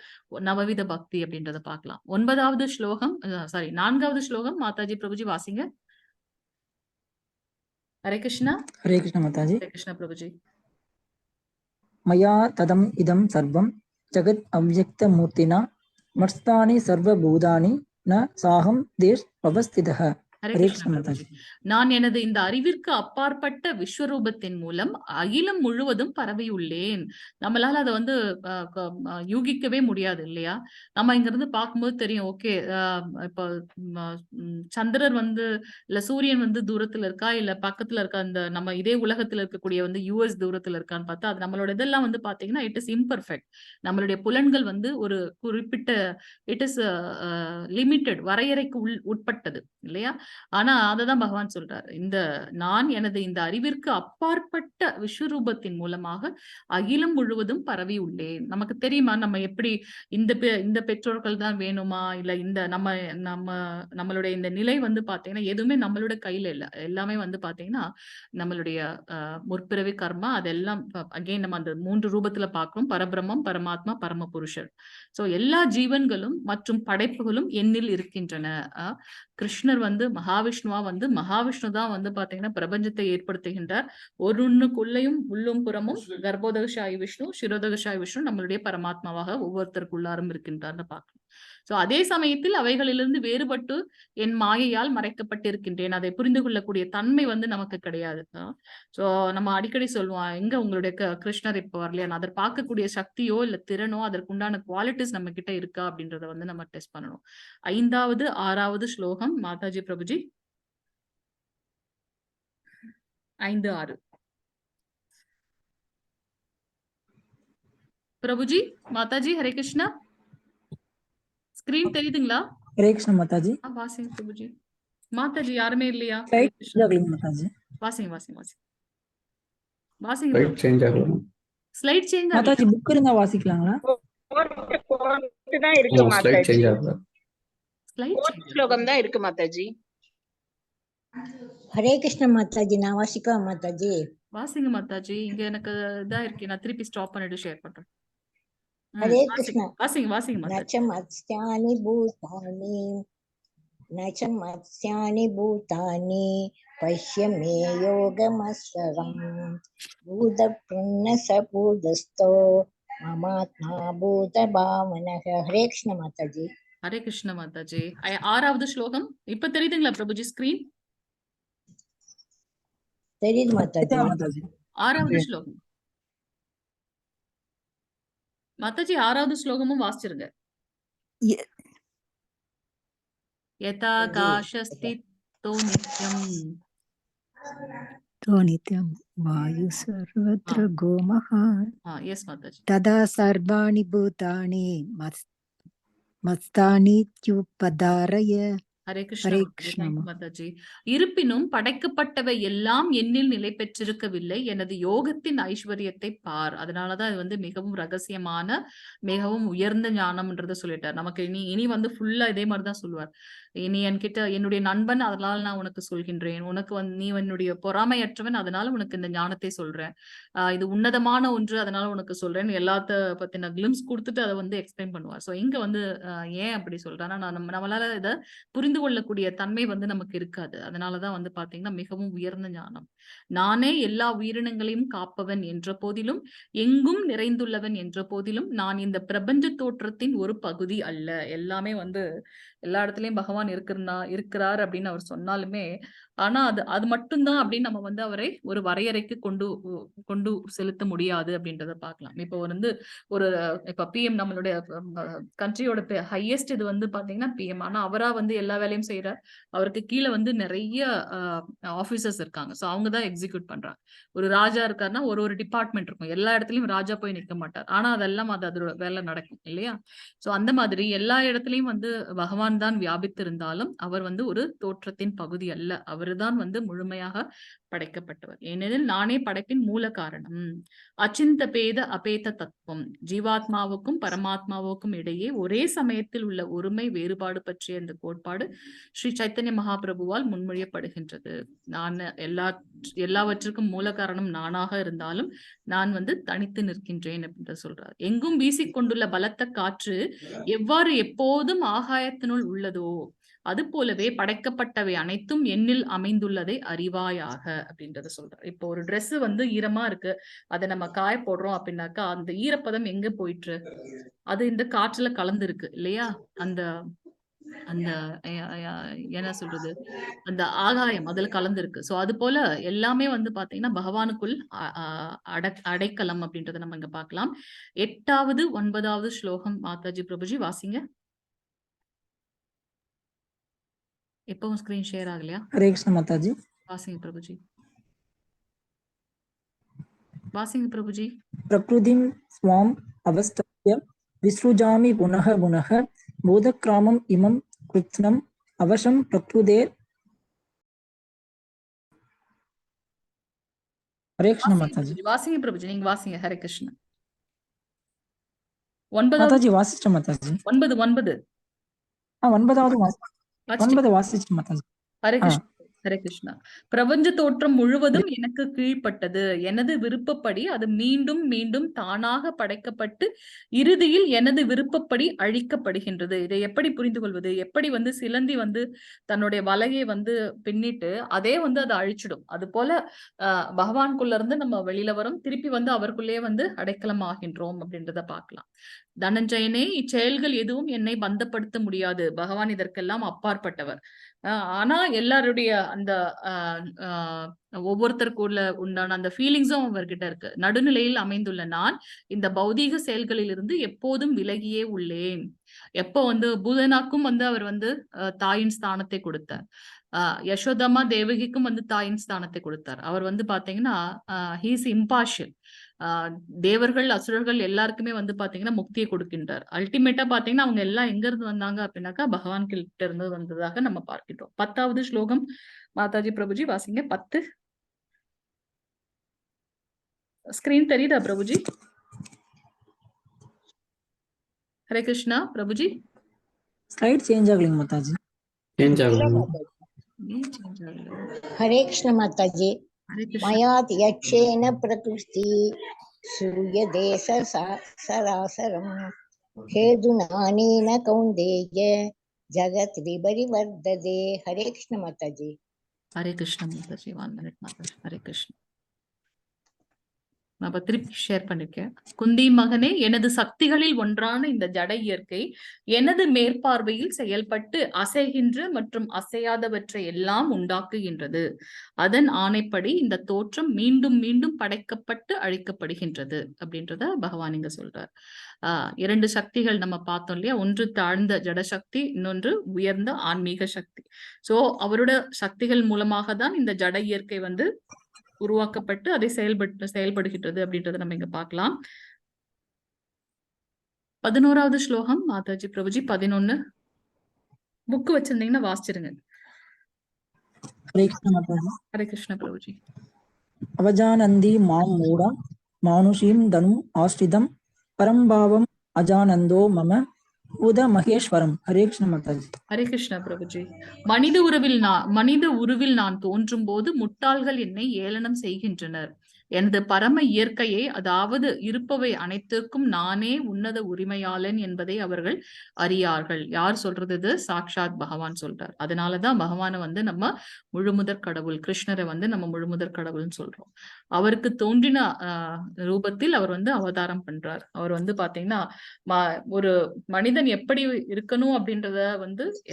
நவவித பக்தி அப்படின்றத பார்க்கலாம். 9வது ஸ்லோகம், 4வது ஸ்லோகம் மாதாஜி பிரபுஜி வாசிங்க. ஹரே கிருஷ்ணா. ஹரே கிருஷ்ண மாதாஜி. ஹரே கிருஷ்ணா பிரபுஜி. மயா ததம் இதம் சர்வம் ஜகத் அவ்யக்த மூர்த்தினா மர்ஸ்தானி சர்வ பூதானி ந சாகம் தேஷ் அவஸ்திதஹ. ஹரே கிருஷ்ணா பிரபுஜி. நான் எனது இந்த அறிவிற்கு அப்பாற்பட்ட விஸ்வரூபத்தின் மூலம் அகிலம் முழுவதும் பரவியுள்ளேன். நம்மளால அதை வந்து யூகிக்கவே முடியாது இல்லையா? நம்ம இங்க இருந்து பார்க்கும்போது தெரியும், ஓகே, இப்போ சந்திரர் வந்து இல்ல சூரியன் வந்து தூரத்துல இருக்கா, இல்ல பக்கத்துல இருக்கா, இந்த நம்ம இதே உலகத்துல இருக்கக்கூடிய வந்து யூஎஸ் தூரத்துல இருக்கான்னு பார்த்தா அது நம்மளோட இதெல்லாம் வந்து பாத்தீங்கன்னா இட் இஸ் இம்பர்ஃபெக்ட். நம்மளுடைய புலன்கள் வந்து ஒரு குறிப்பிட்ட இட் இஸ் லிமிட்டெட், வரையறைக்கு உட்பட்டது இல்லையா? ஆனா அததான் பகவான் சொல்றாரு, நான் எனது இந்த அறிவிற்கு அப்பாற்பட்ட விஸ்வரூபத்தின் மூலமாக அகிலம் முழுவதும் பரவி உள்ளேன். நமக்கு தெரியுமா நம்ம எப்படி இந்த பெற்றோர்கள் தான் வேணுமா, இல்ல இந்த நம்மளுடைய இந்த நிலை வந்து பாத்தீங்கன்னா எதுவுமே நம்மளோட கையில இல்ல. எல்லாமே வந்து பாத்தீங்கன்னா நம்மளுடைய முற்பிறவி கர்மா, அதெல்லாம் அகைன் நம்ம அந்த 3 ரூபத்துல பார்க்கிறோம். பரபிரம்மம், பரமாத்மா, பரம புருஷர். சோ எல்லா ஜீவன்களும் மற்றும் படைப்புகளும் என்னில் இருக்கின்றன. கிருஷ்ணர் வந்து மகாவிஷ்ணுவா வந்து மகாவிஷ்ணு தான் வந்து பாத்தீங்கன்னா பிரபஞ்சத்தை ஏற்படுத்துகின்றார். ஒன்னுக்குள்ளேயும் உள்ளும் புறமும் கர்ப்போதகசாயி விஷ்ணு, சிரோதகசாயி விஷ்ணு நம்மளுடைய பரமாத்மாவாக ஒவ்வொருத்தருக்குள்ளாரும் இருக்கின்றார்னு பார்க்கணும். சோ அதே சமயத்தில் அவைகளிலிருந்து வேறுபட்டு என் மாயையால் மறைக்கப்பட்டிருக்கின்றேன். அதை புரிந்து கொள்ளக்கூடிய தன்மை வந்து நமக்கு கிடையாது. சோ நம்ம அடிக்கடி சொல்லுவோம், எங்க உங்களுடைய கிருஷ்ணர் இப்ப வரலையா, அதை பார்க்கக்கூடிய சக்தியோ இல்ல திறனோ அதற்குண்டான குவாலிட்டிஸ் நம்ம கிட்ட இருக்கா அப்படின்றத வந்து நம்ம டெஸ்ட் பண்ணணும். 5வது 6வது ஸ்லோகம் மாதாஜி பிரபுஜி. 5, 6 பிரபுஜி. மாதாஜி ஹரே கிருஷ்ணா. ஸ்கிரீன் தெரியுதுங்களா? ஹரே கிருஷ்ண மாதாஜி. வாசிங்க பிரபுஜி. மாதாஜி யாருமே இல்லையா? மாதாஜி வாசிங்க வாசிங்க வாசிங்க வாசிங்க. ஸ்லைட் சேஞ்ச் ஆகும். ஸ்லைட் சேஞ்ச் மாதாஜி புக் இருந்தா வாசிக்கலாங்களா? தான் இருக்கு ஸ்லைட் சேஞ்ச் மாதாஜி. ஆகும். ஸ்லைட் ஸ்லோகம் தான் இருக்கு மாதாஜி. ஹரே கிருஷ்ண மாதாஜி, நான் வாசிக்கவா மாதாஜி? வாசிங்க மாதாஜி. இங்க எனக்கு இதா இருக்கு, நான் திருப்பி ஸ்டாப் பண்ணிட்டு ஷேர் பண்றேன். ஹரே கிருஷ்ண. வாசிங்க வாசிங்க மாதாஜி. நச்ச மத்ஸ்யானி பூதானி நச்ச மத்ஸ்யானி பூதானி பஷ்ய மே யோகமஸ்வரம் பூத புன்னச பூதஸ்தோ மமாத்மா பூத பாவனக. ஹரே கிருஷ்ண மாதாஜி. ஹரே கிருஷ்ண மாதாஜி. 6வது ஸ்லோகம் இப்ப தெரியுதுங்களா பிரபுஜி? ஸ்கிரீன் தெரியுது மாதாஜி. மாதாஜி 6வது ஸ்லோகம் மாதாஜி. 6வது ஸ்லோகமும் வாசிச்சிருங்க. யதா காஷஸ்திதோ நித்யம் तो नित्यं वायु सर्वत्र गोमहान् எஸ் மாதாஜி. तदा सर्वाणि भूतानि मत्स्थानीत्युपधारय. ஹரே கிருஷ்ண ஹரே மாதாஜி. Krishna Thank you Mataji. இருப்பினும் படைக்கப்பட்டவை எல்லாம் என்னில் நிலை பெற்றிருக்கவில்லை. எனது யோகத்தின் ஐஸ்வர்யத்தை பார். அதனாலதான் இது வந்து மிகவும் ரகசியமான மிகவும் உயர்ந்த ஞானம்ன்றத சொல்லிட்டார். நமக்கு இனி வந்து ஃபுல்லா இதே மாதிரிதான் சொல்லுவார். நீ என்கிட்ட என்னுடைய நண்பன், அதனால நான் உனக்கு சொல்கின்றேன். உனக்கு வந்து நீ என்னுடைய பொறாமையற்றவன், அதனால உனக்கு இந்த ஞானத்தை சொல்றேன். இது உன்னதமான ஒன்று, அதனால உனக்கு சொல்றேன். எல்லாத்த பத்தின கிளிம்ஸ் கொடுத்துட்டு அதை வந்து எக்ஸ்பிளைன் பண்ணுவார். சோ இங்க வந்து ஏன் அப்படி சொல்றேன்னா, நம்மளால இதை புரிந்து கொள்ளக்கூடிய தன்மை வந்து நமக்கு இருக்காது. அதனாலதான் வந்து பாத்தீங்கன்னா மிகவும் உயர்ந்த ஞானம். நானே எல்லா உயிரினங்களையும் காப்பவன் என்ற போதிலும், எங்கும் நிறைந்துள்ளவன் என்ற போதிலும், நான் இந்த பிரபஞ்ச தோற்றத்தின் ஒரு பகுதி அல்ல. எல்லாமே வந்து எல்லா இடத்துலயும் பகவான் இருக்கிறார் அப்படின்னு அவர் சொன்னாலுமே, ஆனா அது மட்டும்தான் அப்படின்னு நம்ம வந்து அவரை ஒரு வரையறைக்கு கொண்டு செலுத்த முடியாது அப்படின்றத பார்க்கலாம். இப்போ வந்து இப்ப பிஎம் நம்மளுடைய கண்ட்ரியோட ஹையஸ்ட் இது வந்து பாத்தீங்கன்னா பிஎம். ஆனா அவரா வந்து எல்லா வேலையும் செய்யறார். அவருக்கு கீழே வந்து நிறைய ஆபீசர்ஸ் இருக்காங்க. சோ அவங்கதான் எக்ஸிக்யூட் பண்றாங்க. ஒரு ராஜா இருக்காருன்னா ஒரு டிபார்ட்மெண்ட் இருக்கும். எல்லா இடத்துலயும் ராஜா போய் நிற்க மாட்டார். ஆனா அதெல்லாம் அதோட வேலை நடக்கும் இல்லையா? சோ அந்த மாதிரி எல்லா இடத்துலயும் வந்து பகவான் தான் வியாபித்திருந்தாலும் அவர் வந்து ஒரு தோற்றத்தின் பகுதி அல்ல. அவர்தான் வந்து முழுமையாக படைக்கப்பட்டவர். ஏனெனில் நானே படைப்பின் மூல காரணம். அச்சிந்த பேத அபேத தத்துவம். ஜீவாத்மாவுக்கும் பரமாத்மாவுக்கும் இடையே ஒரே சமயத்தில் உள்ள ஒருமை வேறுபாடு பற்றிய இந்த கோட்பாடு ஸ்ரீ சைத்தன்ய மகாபிரபுவால் முன்மொழியப்படுகின்றது. நான் எல்லாவற்றுக்கும் மூல காரணம் நானாக இருந்தாலும் நான் வந்து தனித்து நிற்கின்றேன் அப்படின்னு சொல்றார். எங்கும் வீசிக்கொண்டுள்ள பலத்த காற்று எவ்வாறு எப்போதும் ஆகாயத்தினுள் உள்ளதோ அது போலவே படைக்கப்பட்டவை அனைத்தும் எண்ணில் அமைந்துள்ளதை அறிவாயாக அப்படின்றத சொல்றாரு. இப்போ ஒரு ட்ரெஸ் வந்து ஈரமா இருக்கு, அதை நம்ம காய போடுறோம் அப்படின்னாக்கா அந்த ஈரப்பதம் எங்க போயிட்டு அது இந்த காற்றுல கலந்து இருக்கு இல்லையா? அந்த அந்த என்ன சொல்றது, அந்த ஆகாயம் அதுல கலந்து இருக்கு. சோ அது போல எல்லாமே வந்து பாத்தீங்கன்னா பகவானுக்குள் அடைக்கலம் அப்படின்றத நம்ம இங்க பார்க்கலாம். 8வது 9வது ஸ்லோகம் மாதாஜி பிரபுஜி வாசிங்க. எப்பவும் ஸ்கிரீன் ஷேர் ஆகலையா? ஹரே கிருஷ்ண மாதாஜி. வாசிங்க பிரபுஜி. வாசிங்க பிரபுஜி. பிரகிருதிம் ஸ்வாம் அவஸ்தவ்ய விஸ்ருஜாமி புனः புனः பூதக்ராமம் இமம் கிருத்னம் அவசம் பிரகிருதேர் ஹரே கிருஷ்ண வாசிங்க மாதாஜி. பிரபுஜி, வாசிங்க பிரபுஜி, நீங்க வாசிங்க. ஹரே கிருஷ்ணா. 9வது மாதாஜி வாசிச்ச மாதாஜி. 9 9வது வாசிச்சு. 9 வாசிச்ச மாதாஜி. ஹரே ஆ கிருஷ்ணா. ஹரே கிருஷ்ணா. பிரபஞ்ச தோற்றம் முழுவதும் எனக்கு கீழ்ப்பட்டது. எனது விருப்பப்படி அது மீண்டும் மீண்டும் தானாக படைக்கப்பட்டு இறுதியில் எனது விருப்பப்படி அழிக்கப்படுகின்றது. இதை எப்படி புரிந்து கொள்வது? எப்படி சிலந்தி தன்னுடைய வலையை பின்னிட்டு அதே அதை அழிச்சிடும். அது போல பகவான்குள்ள இருந்து நம்ம வெளியில வரும், திருப்பி அவருக்குள்ளே அடைக்கலம் ஆகின்றோம் அப்படின்றத பார்க்கலாம். தனஞ்சயனே, இச்செயல்கள் எதுவும் என்னை பந்தப்படுத்த முடியாது. பகவான் இதற்கெல்லாம் அப்பாற்பட்டவர். ஆனா எல்லாருடைய அந்த ஒவ்வொருத்தருக்குள்ள உண்டான அந்த ஃபீலிங்ஸும் அவர்கிட்ட இருக்கு. நடுநிலையில் அமைந்துள்ள நான் இந்த பௌதீக செயல்களில் இருந்து எப்போதும் விலகியே உள்ளேன். எப்போ பூதனாக்கும் அவர் தாயின் ஸ்தானத்தை கொடுத்தார். யசோதமா தேவகிக்கும் தாயின் ஸ்தானத்தை கொடுத்தார். அவர் பாத்தீங்கன்னா ஹீஸ் இம்பார்ஷியல். தேவர்கள் அசுரர்கள் எல்லாருக்குமே பாத்தீங்கன்னா முக்தியை கொடுக்கின்றார். அல்டிமேட்டா பாத்தீங்கன்னா அவங்க எல்லாம் எங்க இருந்து வந்தாங்க அப்படின்னாக்கா பகவான் கிட்ட இருந்து வந்ததாக நம்ம பார்க்கின்றோம். 10வது ஸ்லோகம் மாதாஜி பிரபுஜி வாசிங்க. 10 ஸ்கிரீன் தெரியுதா பிரபுஜி? ஹரே கிருஷ்ணா பிரபுஜி. ஸ்லைட் சேஞ்ச் ஆகலைங்க மாதாஜி. சேஞ்ச் இல்ல ஆகல. மாதாஜி. ஹரே கிருஷ்ண மாதாஜி. ஹரே கிருஷ்ணா. மயாத் யக்ஷேன பிரகிருதி சூயதே சராசரம் ஹேதுநானேன கௌந்தேய ஜகத் விபரிவர்ததே. ஹரே கிருஷ்ண மாதாஜி. ஹரே கிருஷ்ணா மாதாஜி. 1 minute மாதாஜி. ஹரே கிருஷ்ணா. நான் திருப்பி ஷேர் பண்ணிருக்கேன். குந்தி மகனே, எனது சக்திகளில் ஒன்றான இந்த ஜட இயற்கை எனது மேற்பார்வையில் செயல்பட்டு அசைகின்ற மற்றும் அசையாதவற்றை எல்லாம் உண்டாக்குகின்றது. அதன் ஆணைப்படி இந்த தோற்றம் மீண்டும் மீண்டும் படைக்கப்பட்டு அழிக்கப்படுகின்றது அப்படின்றத பகவான் இங்க சொல்றார். 2 சக்திகள் நம்ம பார்த்தோம் இல்லையா? ஒன்று தாழ்ந்த ஜட சக்தி, இன்னொன்று உயர்ந்த ஆன்மீக சக்தி. சோ அவரோட சக்திகள் மூலமாக தான் இந்த ஜட இயற்கை உருவாக்கப்பட்டு அதை செயல்படுகின்றது அப்படின்றத நம்ம இங்க பார்க்கலாம். 11வது ஸ்லோகம் மாதாஜி பிரபுஜி. 11 புக் வச்சிருந்தீங்கன்னா வாசிச்சிருங்க. ஹரே கிருஷ்ண மாதாஜி. ஹரே கிருஷ்ண பிரபுஜி. அவஜானந்தி மாம் மூடா மானுஷீம் தனும் ஆஸ்ரிதம் பரம்பாவம் அஜானந்தோ மம உத மகேஸ்வரம். ஹரே கிருஷ்ண மாதாஜி. ஹரே கிருஷ்ணா பிரபுஜி. மனித உருவில் நான் தோன்றும் போது முட்டாள்கள் என்னை ஏளனம் செய்கின்றனர். எனது பரம இயற்கையை, அதாவது இருப்பவை அனைத்திற்கும் நானே உன்னத உரிமையாளன் என்பதை அவர்கள் அறியார்கள். யார் சொல்றது? இது சாக்ஷாத் பகவான் சொல்றார். அதனாலதான் பகவானை நம்ம முழுமுதற் கடவுள், கிருஷ்ணரை நம்ம முழுமுதற் கடவுள்னு சொல்றோம். அவருக்கு தோன்றின ரூபத்தில் அவர் அவதாரம் பண்றார். அவர் பாத்தீங்கன்னா ஒரு மனிதன் எப்படி இருக்கணும் அப்படின்றத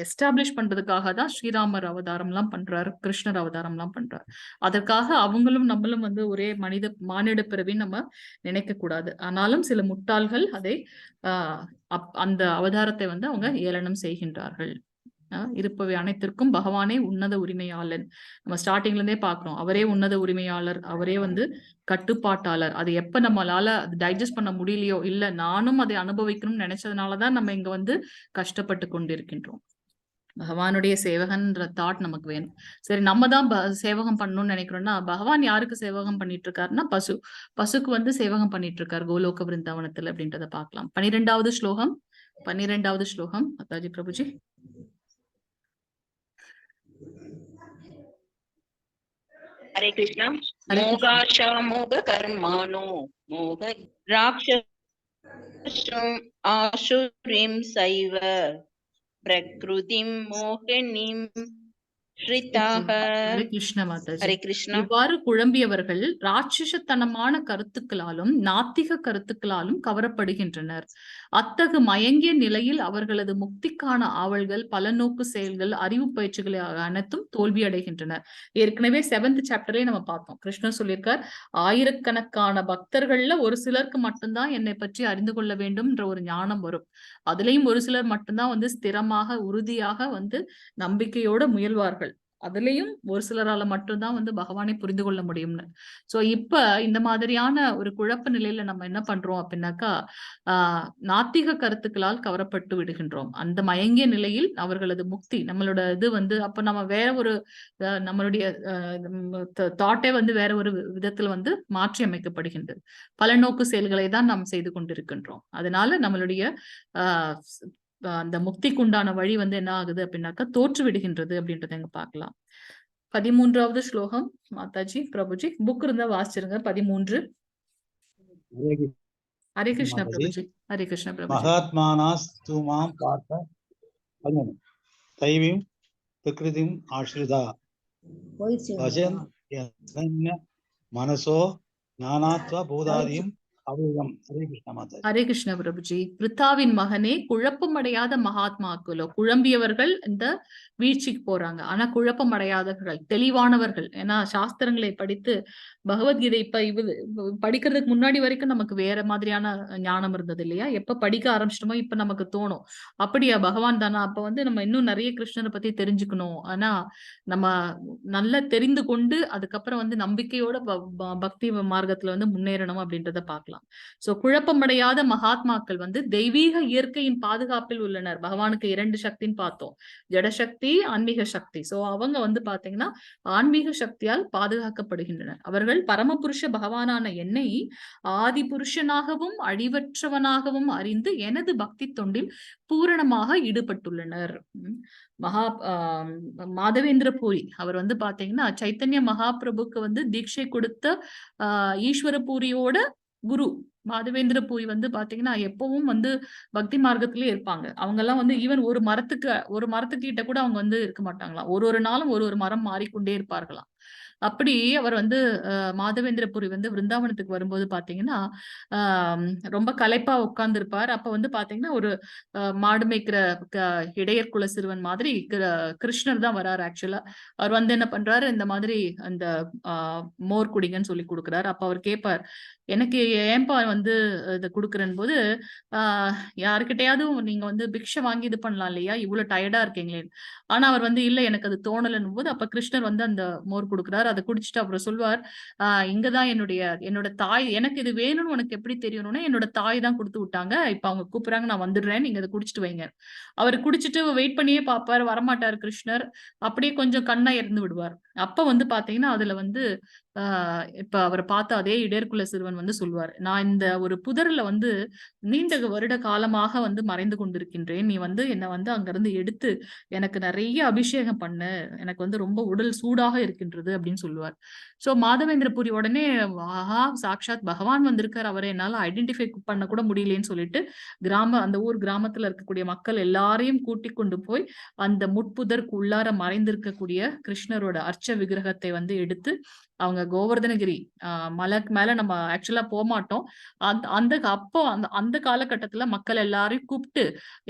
எஸ்டாப்ளிஷ் பண்றதுக்காக தான் ஸ்ரீராமர் அவதாரம் எல்லாம் பண்றாரு, கிருஷ்ணர் அவதாரம் எல்லாம் பண்றாரு. அதற்காக அவங்களும் நம்மளும் ஒரே மானிட பிறவின்னு நம்ம நினைக்க கூடாது. ஆனாலும் சில முட்டாள்கள் அதை அந்த அவதாரத்தை அவங்க ஏளனம் செய்கின்றார்கள். இருப்பவை அனைத்திற்கும் பகவானே உன்னத உரிமையாளன். நம்ம ஸ்டார்டிங்ல இருந்தே பாக்குறோம். அவரே உன்னத உரிமையாளர், அவரே கட்டுப்பாட்டாளர். அது எப்ப நம்மளால டைஜஸ்ட் பண்ண முடியலையோ, இல்ல நானும் அதை அனுபவிக்கணும்னு நினைச்சதுனாலதான் நம்ம இங்க கஷ்டப்பட்டு கொண்டிருக்கின்றோம். பகவானுடைய சேவகன்ற தாட் நமக்கு வேணும். சரி, நம்ம தான் சேவகம் பண்ணணும்னு நினைக்கிறோம்னா, பகவான் யாருக்கு சேவகம் பண்ணிட்டு இருக்காருன்னா பசுக்கு சேவகம் பண்ணிட்டு இருக்காரு கோலோக விருந்தாவனத்துல அப்படின்றத பார்க்கலாம். 12வது ஸ்லோகம் மாதாஜி பிரபுஜி. ஹரே கிருஷ்ணா. மோகாஷா மோக கர்மானோ மோக ராக்ஷசம் ஆசுரிம் சைவ பிரக்ருதிம் மோகினிம் ஸ்ரிதாக. ஹரே கிருஷ்ண மாதாஜி. ஹரே கிருஷ்ணா. இவ்வாறு குழம்பியவர்கள் ராட்சசத்தனமான கருத்துக்களாலும் நாத்திக கருத்துக்களாலும் கவரப்படுகின்றனர். அத்தகு மயங்கிய நிலையில் அவர்களது முக்திக்கான ஆவல்கள், பலநோக்கு செயல்கள், அறிவு பயிற்சிகளை அனைத்தும் தோல்வி அடைகின்றனர். ஏற்கனவே 7th சாப்டர்லயே நம்ம பார்த்தோம். கிருஷ்ணர் சொல்லியிருக்கார், ஆயிரக்கணக்கான பக்தர்கள்ல ஒரு சிலருக்கு மட்டும்தான் என்னை பற்றி அறிந்து கொள்ள வேண்டும் என்ற ஒரு ஞானம் வரும். அதுலயும் ஒரு சிலர் மட்டும்தான் ஸ்திரமாக உறுதியாக நம்பிக்கையோட முயல்வார்கள். அதுலயும் ஒரு சிலரால மட்டும்தான் வந்து பகவானை புரிந்து கொள்ள முடியும்னு. சோ இப்ப இந்த மாதிரியான ஒரு குழப்ப நிலையில நம்ம என்ன பண்றோம் அப்படின்னாக்கா, நாத்திக கருத்துக்களால் கவரப்பட்டு விடுகின்றோம். அந்த மயங்கிய நிலையில் அவர்களது முக்தி நம்மளோட இது வந்து அப்ப நம்ம வேற ஒரு நம்மளுடைய தாட்டே வந்து வேற ஒரு விதத்துல வந்து மாற்றி அமைக்கப்படுகின்றது. பலநோக்கு செயல்களை தான் நாம் செய்து கொண்டிருக்கின்றோம். அதனால நம்மளுடைய ஆஹ் அந்த முக்திக்கு உண்டான வழி வந்து என்ன ஆகுது அப்படின்னாக்கா தோற்று விடுகின்றது அப்படின்றத எங்க பார்க்கலாம். 13வது ஸ்லோகம் மாதாஜி பிரபுஜி புக் இருந்தா வாசிச்சிருங்க. 13. ஹரே கிருஷ்ண பிரபுஜி. ஹரே கிருஷ்ண பிரபுஜி. மகாத்மானாஸ்து மாம் பார்த்த தைவீம் பிரகிருதிம் ஆஸ்ரிதா பஜன் யதன்ய மனசோ ஞானாத்வ பூதாதியும் அவ்விதம். ஹரே கிருஷ்ண மாதாஜி. ஹரே கிருஷ்ண பிரபுஜி. பிரித்தாவின் மகனே, குழப்பம் அடையாத மகாத்மாக்களோ, குழம்பியவர்கள் இந்த வீழ்ச்சிக்கு போறாங்க. ஆனா குழப்பம் அடையாதவர்கள், தெளிவானவர்கள். ஏன்னா சாஸ்திரங்களை படித்து பகவத்கீதை இப்ப படிக்கிறதுக்கு முன்னாடி வரைக்கும் நமக்கு வேற மாதிரியான ஞானம் இருந்தது இல்லையா? எப்ப படிக்க ஆரம்பிச்சிட்டோமோ இப்ப நமக்கு தோணும், அப்படியா பகவான் தானா, அப்ப வந்து நம்ம இன்னும் நிறைய கிருஷ்ணரை பத்தி தெரிஞ்சுக்கணும். ஆனா நம்ம நல்லா தெரிந்து கொண்டு அதுக்கப்புறம் வந்து நம்பிக்கையோட பக்தி மார்க்கத்துல வந்து முன்னேறணும் அப்படின்றத பார்க்கலாம். சோ குழப்பமடையாத மகாத்மாக்கள் வந்து தெய்வீக இயற்கையின் பாதுகாப்பில் உள்ளனர். பகவானுக்கு 2 சக்தின்னு பார்த்தோம், ஜடசக்தி, ஆன்மீக சக்தி. சோ அவங்க வந்து பாத்தீங்கன்னா ஆன்மீக சக்தியால் பாதுகாக்கப்படுகின்றனர். அவர்கள் பரமபுருஷ பகவானான என்னை ஆதி புருஷனாகவும் அழிவற்றவனாகவும் அறிந்து எனது பக்தி தொண்டில் பூரணமாக ஈடுபட்டுள்ளனர். மாதவேந்திர பூரி அவர் வந்து பாத்தீங்கன்னா சைத்தன்ய மகாபிரபுக்கு வந்து தீட்சை கொடுத்த ஈஸ்வர பூரியோட குரு. மாதவேந்திர பூரி வந்து பாத்தீங்கன்னா எப்பவும் வந்து பக்தி மார்க்கத்திலே இருப்பாங்க. அவங்க எல்லாம் வந்து ஈவன் ஒரு மரத்துக்கு கிட்ட கூட அவங்க வந்து இருக்க மாட்டாங்களாம். ஒரு நாளும் ஒரு மரம் மாறிக்கொண்டே இருப்பார்களாம். அப்படி அவர் வந்து மாதவேந்திர பூரி வந்து விருந்தாவனத்துக்கு வரும்போது பாத்தீங்கன்னா ரொம்ப களைப்பா உட்கார்ந்து இருப்பார். அப்ப வந்து பாத்தீங்கன்னா ஒரு மாடு மேய்க்கிற இடையர் குல சிறுவன் மாதிரி கிருஷ்ணர் தான் வராரு. ஆக்சுவலா அவர் வந்து என்ன பண்றாரு, இந்த மாதிரி அந்த மோர் குடிங்கன்னு சொல்லி கொடுக்குறாரு. அப்ப அவர் கேட்பார், எனக்கு ஏன்பா வந்து இதை கொடுக்குறேன் போது யாருக்கிட்டையாவது நீங்க வந்து பிக்ஷை வாங்கி இது பண்ணலாம் இல்லையா, இவ்வளவு டயர்டா இருக்கீங்களே. ஆனா அவர் வந்து இல்ல எனக்கு அது தோணலன்னும் போது அப்ப கிருஷ்ணர் வந்து அந்த மோர் கொடுக்குறாரு. அதை குடிச்சிட்டு அப்புறம் சொல்வார், இங்கதான் என்னோட தாய், எனக்கு இது வேணும்னு உனக்கு எப்படி தெரியணும்னா என்னோட தாய் தான் கொடுத்து விட்டாங்க, இப்ப அவங்க கூப்பிடுறாங்க நான் வந்துடுறேன், நீங்க அதை குடிச்சிட்டு வைங்க. அவர் குடிச்சிட்டு வெயிட் பண்ணியே பார்ப்பாரு, வரமாட்டாரு கிருஷ்ணர். அப்படியே கொஞ்சம் கண்ணா இறந்து விடுவார். அப்ப வந்து பாத்தீங்கன்னா அதுல வந்து இப்ப அவரை பார்த்து அதே இடையர்குல சிறுவன் வந்து சொல்வார், நான் இந்த ஒரு புதர்ல வந்து நீண்ட வருட காலமாக வந்து மறைந்து கொண்டிருக்கின்றேன், நீ வந்து என்னை வந்து அங்கிருந்து எடுத்து எனக்கு நிறைய அபிஷேகம் பண்ணு, எனக்கு வந்து ரொம்ப உடல் சூடாக இருக்கின்றது அப்படின்னு சொல்லுவார். சோ மாதவேந்திர பூரி உடனே ஆஹா சாக்ஷாத் பகவான் வந்திருக்கார், அவரை என்னால ஐடென்டிஃபை பண்ண கூட முடியலன்னு சொல்லிட்டு அந்த ஊர் கிராமத்துல இருக்கக்கூடிய மக்கள் எல்லாரையும் கூட்டி கொண்டு போய் அந்த முட்புதற்கு உள்ளார மறைந்திருக்கக்கூடிய கிருஷ்ணரோட அர்ச்ச விக்கிரகத்தை வந்து எடுத்து அவங்க கோவர்தனகிரி மலைக்கு மேல நம்ம ஆக்சுவலா போக மாட்டோம். அந்த காலகட்டத்துல மக்கள் எல்லாரையும் கூப்பிட்டு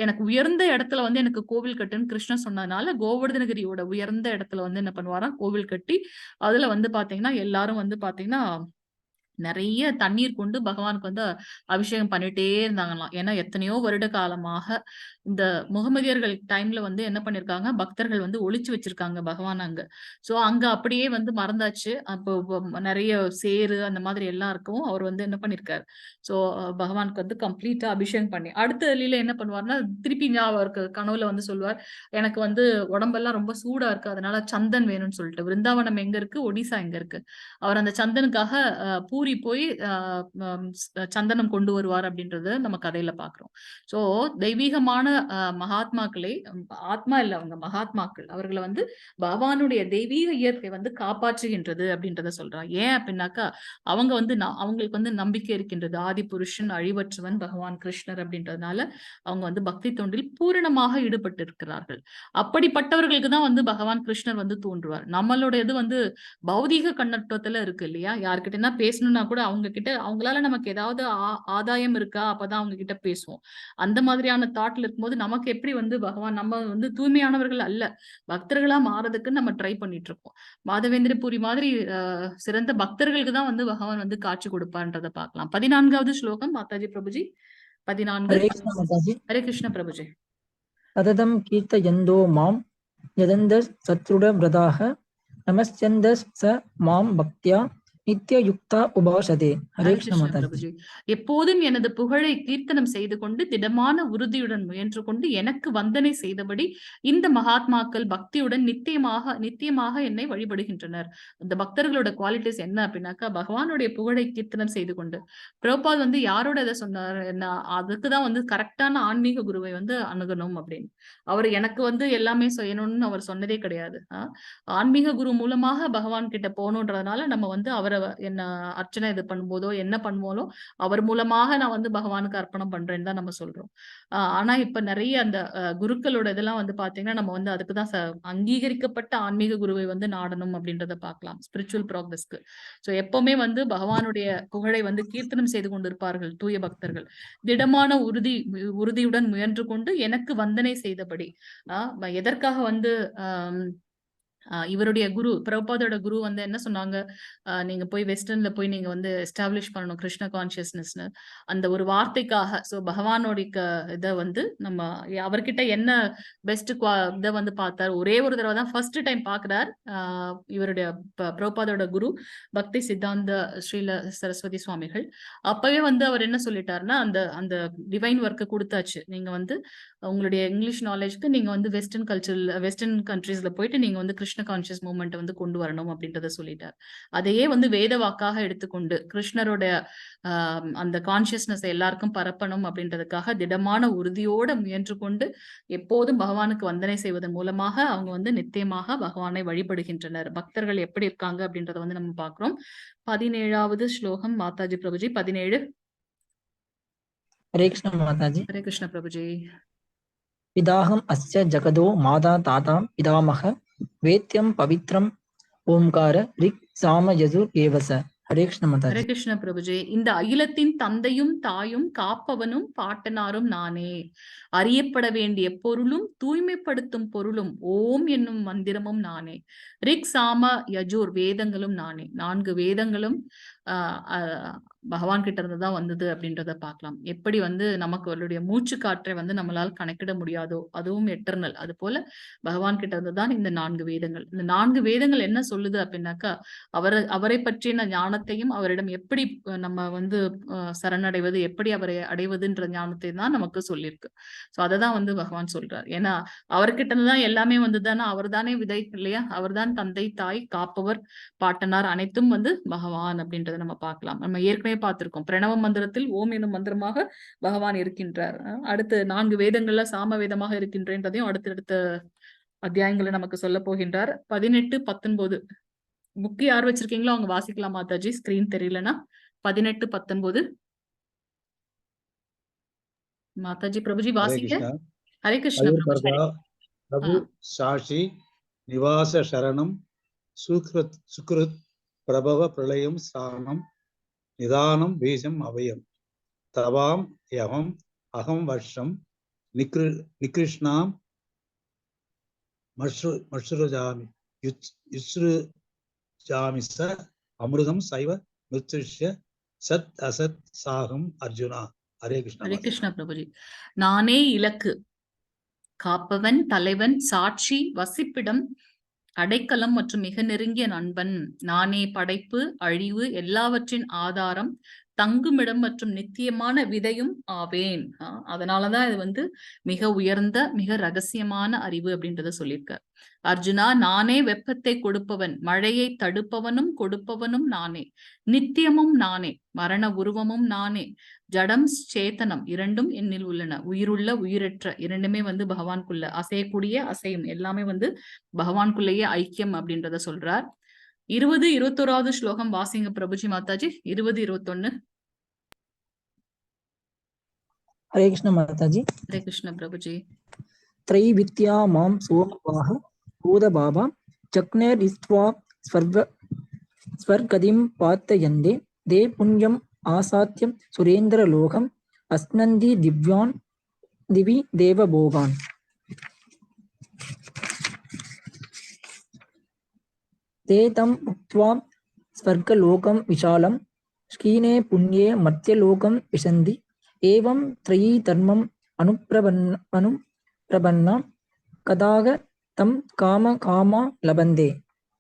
எனக்கு உயர்ந்த இடத்துல வந்து எனக்கு கோவில் கட்டுன்னு கிருஷ்ணன் சொன்னதுனால கோவர்தனகிரியோட உயர்ந்த இடத்துல வந்து என்ன பண்ணுவாராம், கோவில் கட்டி அதுல வந்து பாத்தீங்கன்னா எல்லாரும் வந்து பாத்தீங்கன்னா நிறைய தண்ணீர் கொண்டு பகவானுக்கு வந்து அபிஷேகம் பண்ணிட்டே இருந்தாங்களாம். ஏன்னா எத்தனையோ வருட காலமாக இந்த முகமதியர்கள் டைம்ல வந்து என்ன பண்ணிருக்காங்க, பக்தர்கள் வந்து ஒளிச்சு வச்சிருக்காங்க பகவான் அங்க. சோ அங்க அப்படியே வந்து மறந்தாச்சு. அப்போ நிறைய சேரு அந்த மாதிரி எல்லாம் இருக்கும். அவர் வந்து என்ன பண்ணிருக்காரு, சோ பகவானுக்கு வந்து கம்ப்ளீட்டா அபிஷேகம் பண்ணி அடுத்த வெளியில என்ன பண்ணுவார்னா திருப்பி ஞாபகம் கனவுல வந்து சொல்லுவார், எனக்கு வந்து உடம்பெல்லாம் ரொம்ப சூடா இருக்கு, அதனால சந்தன் வேணும்னு சொல்லிட்டு. விருந்தாவனம் எங்க இருக்கு, ஒடிசா எங்க இருக்கு. அவர் அந்த சந்தனுக்காக பூரி போய் சந்தனம் கொண்டு வருவார் அப்படின்றத நம்ம கதையில பாக்குறோம். சோ தெய்வீகமான மகாத்மாக்களை, ஆத்மா இல்ல அவங்க மகாத்மாக்கள், அவர்களை வந்து பகவானுடைய தெய்வீக இயற்கை வந்து காப்பாற்றுகின்றது அப்படின்றத சொல்றாங்க. ஏன் அப்படின்னாக்கா அவங்க வந்து அவங்களுக்கு வந்து நம்பிக்கை இருக்கின்றது, ஆதி புருஷன் அழிவற்றவன் பகவான் கிருஷ்ணர் அப்படின்றதுனால அவங்க வந்து பக்தி தொண்டில் பூரணமாக ஈடுபட்டு இருக்கிறார்கள். அப்படிப்பட்டவர்களுக்கு தான் வந்து பகவான் கிருஷ்ணர் வந்து தோன்றுவார். நம்மளோட இது வந்து பௌதீக கண்ணோட்டத்துல இருக்கு இல்லையா, யார்கிட்ட பேசணும்னா கூட அவங்க கிட்ட அவங்களால நமக்கு ஏதாவது ஆதாயம் இருக்கா அப்பதான் அவங்க கிட்ட பேசுவோம். அந்த மாதிரியான தாட்ல இருக்கும்போது நமக்கு எப்படி வந்து பகவான், நம்ம வந்து தூய்மையானவர்கள் அல்ல, பக்தர்களா மாறதுக்கு நம்ம ட்ரை பண்ணிட்டு இருக்கோம். மாதவேந்திர பூரி மாதிரி சிறந்த பக்தர்களுக்கு தான் வந்து பகவான் வந்து காட்சி கொடுப்பான்றத பார்க்கலாம். 14வது ஸ்லோகம் மாதாஜி பிரபுஜி. 14. ஹரே கிருஷ்ண மாதாஜி. ஹரே கிருஷ்ண பிரபுஜி. சததம் கீர்த்தயந்தோ மாம் यदन्दस् सत्रुडव्रताः नमस्यन्दस् स मां भक्त्या நித்யயுக்தா உபாசதே. ஹரே கிருஷ்ண கிருஷ்ண மாதாஜி. பிரபுஜி. எப்போதும் எனது புகழை கீர்த்தனம் செய்து கொண்டு திடமான உறுதியுடன் முயன்று கொண்டு எனக்கு வந்தனை செய்தபடி இந்த மகாத்மாக்கள் பக்தியுடன் நித்தியமாக என்னை வழிபடுகின்றனர். இந்த பக்தர்களோட குவாலிட்டிஸ் என்ன அப்படின்னாக்கா, பகவானுடைய புகழை கீர்த்தனம் செய்து கொண்டு. பிரபுபாத் வந்து யாரோட இதை சொன்னார், அதுக்குதான் வந்து கரெக்டான ஆன்மீக குருவை வந்து அணுகணும் அப்படின்னு. அவர் எனக்கு வந்து எல்லாமே செய்யணும்னு அவர் சொன்னதே கிடையாது. ஆன்மீக குரு மூலமாக பகவான் கிட்ட போகணுன்றதுனால நம்ம வந்து அவரை என்ன அர்ச்சனை இது பண்ணும்போதோ என்ன பண்ணுவோலோ அவர் மூலமாக நான் வந்து பகவானுக்கு அர்ப்பணம் பண்றேன்னு தான் நம்ம சொல்றோம். ஆனா இப்ப நிறைய அந்த குருக்களோட இதெல்லாம் வந்து பாத்தீங்கன்னா நம்ம வந்து அதுக்குதான் அங்கீகரிக்கப்பட்ட ஆன்மீக குருவை வந்து நாடணும் அப்படின்றத பார்க்கலாம் ஸ்பிரிச்சுவல் ப்ராக்ரஸ்க்கு. சோ எப்பவுமே வந்து பகவானுடைய புகழை வந்து கீர்த்தனம் செய்து கொண்டிருப்பார்கள் தூய பக்தர்கள். திடமான உறுதியுடன் முயன்று கொண்டு எனக்கு வந்தனை செய்தபடி. எதற்காக வந்து இவருடைய குரு பிரபுபாதோட குரு வந்து என்ன சொன்னாங்க, நீங்க போய் வெஸ்டர்ன்ல போய் நீங்க வந்து எஸ்டாப்ளிஷ் பண்ணணும் கிருஷ்ண கான்சியஸ்னஸ்னு, அந்த ஒரு வார்த்தைக்காக. சோ பகவானோட இதை வந்து நம்ம அவர்கிட்ட என்ன பெஸ்ட் இதை வந்து பார்த்தார். ஒரே ஒரு தடவை தான் ஃபர்ஸ்ட் டைம் பாக்குறார் இவருடைய பிரபுபாதோட குரு பக்தி சித்தாந்த ஸ்ரீல சரஸ்வதி சுவாமிகள். அப்பவே வந்து அவர் என்ன சொல்லிட்டாருன்னா, அந்த அந்த டிவைன் ஒர்க்கை கொடுத்தாச்சு, நீங்க வந்து உங்களுடைய இங்கிலீஷ் நாலேஜ்க்கு நீங்க வந்து வெஸ்டர்ன் கண்ட்ரீஸ்ல போயிட்டு நீங்க வந்து கிருஷ்ண கான்சியஸ் மூவ்மெண்ட் வந்து கொண்டு வரணும் அப்படின்றத சொல்லிட்டார். அதையே வந்து வேத வாக்காக எடுத்துக்கொண்டு கிருஷ்ணரோட அந்த கான்சியஸ்னஸ் எல்லாருக்கும் பரப்பணும் அப்படின்றதுக்காக திடமான உறுதியோட முயன்று கொண்டு எப்போதும் பகவானுக்கு வந்தனை செய்வதன் மூலமாக அவங்க வந்து நித்தியமாக பகவானை வழிபடுகின்றனர். பக்தர்கள் எப்படி இருக்காங்க அப்படின்றத வந்து நம்ம பாக்குறோம். 17வது ஸ்லோகம் மாதாஜி பிரபுஜி. 17. ஹரே கிருஷ்ண மாதாஜி. ஹரே கிருஷ்ண பிரபுஜி. பிதாஹம் அஸ்ய ஜகதோ மாதா தாதாம் பிதாமக வேத்யம் பவித்ரம் ஓம்கார ரிக் சாம யஜுர் ஏவச. ஹரே கிருஷ்ண மாதாஜி. ஹரே கிருஷ்ண பிரபுஜி. இந்த அகிலத்தின் தந்தையும் தாயும் காப்பவனும் பாட்டனாரும் நானே. அறியப்பட வேண்டிய பொருளும் தூய்மைப்படுத்தும் பொருளும் ஓம் என்னும் மந்திரமும் நானே. ரிக் சாம யஜூர் வேதங்களும் நானே. 4 வேதங்களும் பகவான் கிட்ட இருந்துதான் வந்தது அப்படின்றத பார்க்கலாம். எப்படி வந்து நமக்கு அவருடைய மூச்சு காற்றை வந்து நம்மளால் கணக்கிட முடியாதோ அதுவும் எட்டர்னல், அது போல பகவான் கிட்ட இருந்துதான் இந்த 4 வேதங்கள். இந்த 4 வேதங்கள் என்ன சொல்லுது அப்படின்னாக்கா, அவரை பற்றின ஞானத்தையும் அவரிடம் எப்படி நம்ம வந்து சரணடைவது, எப்படி அவரை அடைவதுன்ற ஞானத்தை தான் நமக்கு சொல்லியிருக்கு. சோ அததான் வந்து பகவான் சொல்றார். ஏன்னா அவர்கிட்ட இருந்துதான் எல்லாமே வந்துதானே, அவர் தானே விதை இல்லையா, அவர் தான் தந்தை தாய் காப்பவர் பாட்டனார் அனைத்தும் வந்து பகவான் அப்படின்றத நம்ம பார்க்கலாம். நம்ம ஏற்கனவே பார்த்திருக்கோம், பிரணவ மந்திரத்தில் ஓம் எனும் மந்திரமாக பகவான் இருக்கின்றார். அடுத்து 4 வேதங்கள்ல சாம வேதமாக இருக்கின்றதையும் அடுத்தடுத்த அத்தியாயங்களை நமக்கு சொல்ல போகின்றார். 18, 19 புக் யார் வச்சிருக்கீங்களோ அவங்க வாசிக்கலாம் மாதாஜி. ஸ்கிரீன் தெரியலனா 18, 19 மாதாஜி பிரபுஜி வாசிக்க. ஹரே கிருஷ்ண பிரபு சாஷி நிவாச சரணம் சுக்ருத் பிரபவ பிரளயம் சாமம் நிதானம் பீஜம் அபயம் தவாம் யகம் அகம் வர்ஷம் நிகிருஷ்ணாம் மஷ்ருஜாமி யுஸ்ருஜாமிச அமிர்தம் சைவ மிருத்யுஷ்ய சத் அசத் சாகம் அர்ஜுனா. ஹரே கிருஷ்ண. ஹரே கிருஷ்ண பிரபுஜி. நானே இலக்கு, காப்பவன், தலைவன், சாட்சி, வசிப்பிடம், அடைக்கலம் மற்றும் மிக நெருங்கிய நண்பன். நானே படைப்பு, அழிவு எல்லாவற்றின் ஆதாரம், தங்குமிடம் மற்றும் நித்தியமான விதையும் ஆவேன். அதனாலதான் இது வந்து மிக உயர்ந்த மிக ரகசியமான அறிவு அப்படின்றத சொல்லியிருக்க. அர்ஜுனா, நானே வெப்பத்தை கொடுப்பவன், மழையை தடுப்பவனும் கொடுப்பவனும் நானே, நித்தியமும் நானே, மரண உருவமும் நானே, ஜடம் சேத்தனம் இரண்டும் என்னில் உள்ளன, உயிருள்ள உயிரற்ற இரண்டுமே வந்து பகவான்குள்ள, அசையக்கூடிய அசையும் எல்லாமே வந்து பகவான்குள்ளேயே ஐக்கியம் அப்படின்றத சொல்றார். 20, 21வது ஸ்லோகம் வாசிங்க பிரபுஜி மாதாஜி. 20, 21. ஹரே கிருஷ்ண மாதாஜி. ஹரே கிருஷ்ண பிரபுஜி. த்ரைவித்யா மாம் சோமவாஹ பூதபாபா சக்னேர் இஸ்த்வா ஸ்வர்கதிம் பார்த்தயந்தே தே புண்ணியம் ஆசாத்தியம் சுரேந்திரலோகம் அஸ்னந்தி திவ்யான் திவி தேவபோகான். ते तं उक्त्वा स्वर्गलोकं विशालं क्षीणे पुण्ये मर्त्यलोकं विशन्ति एवं त्रयी धर्मम् अनुप्रपन्ना कदाग தம் காம காமா லபந்தே.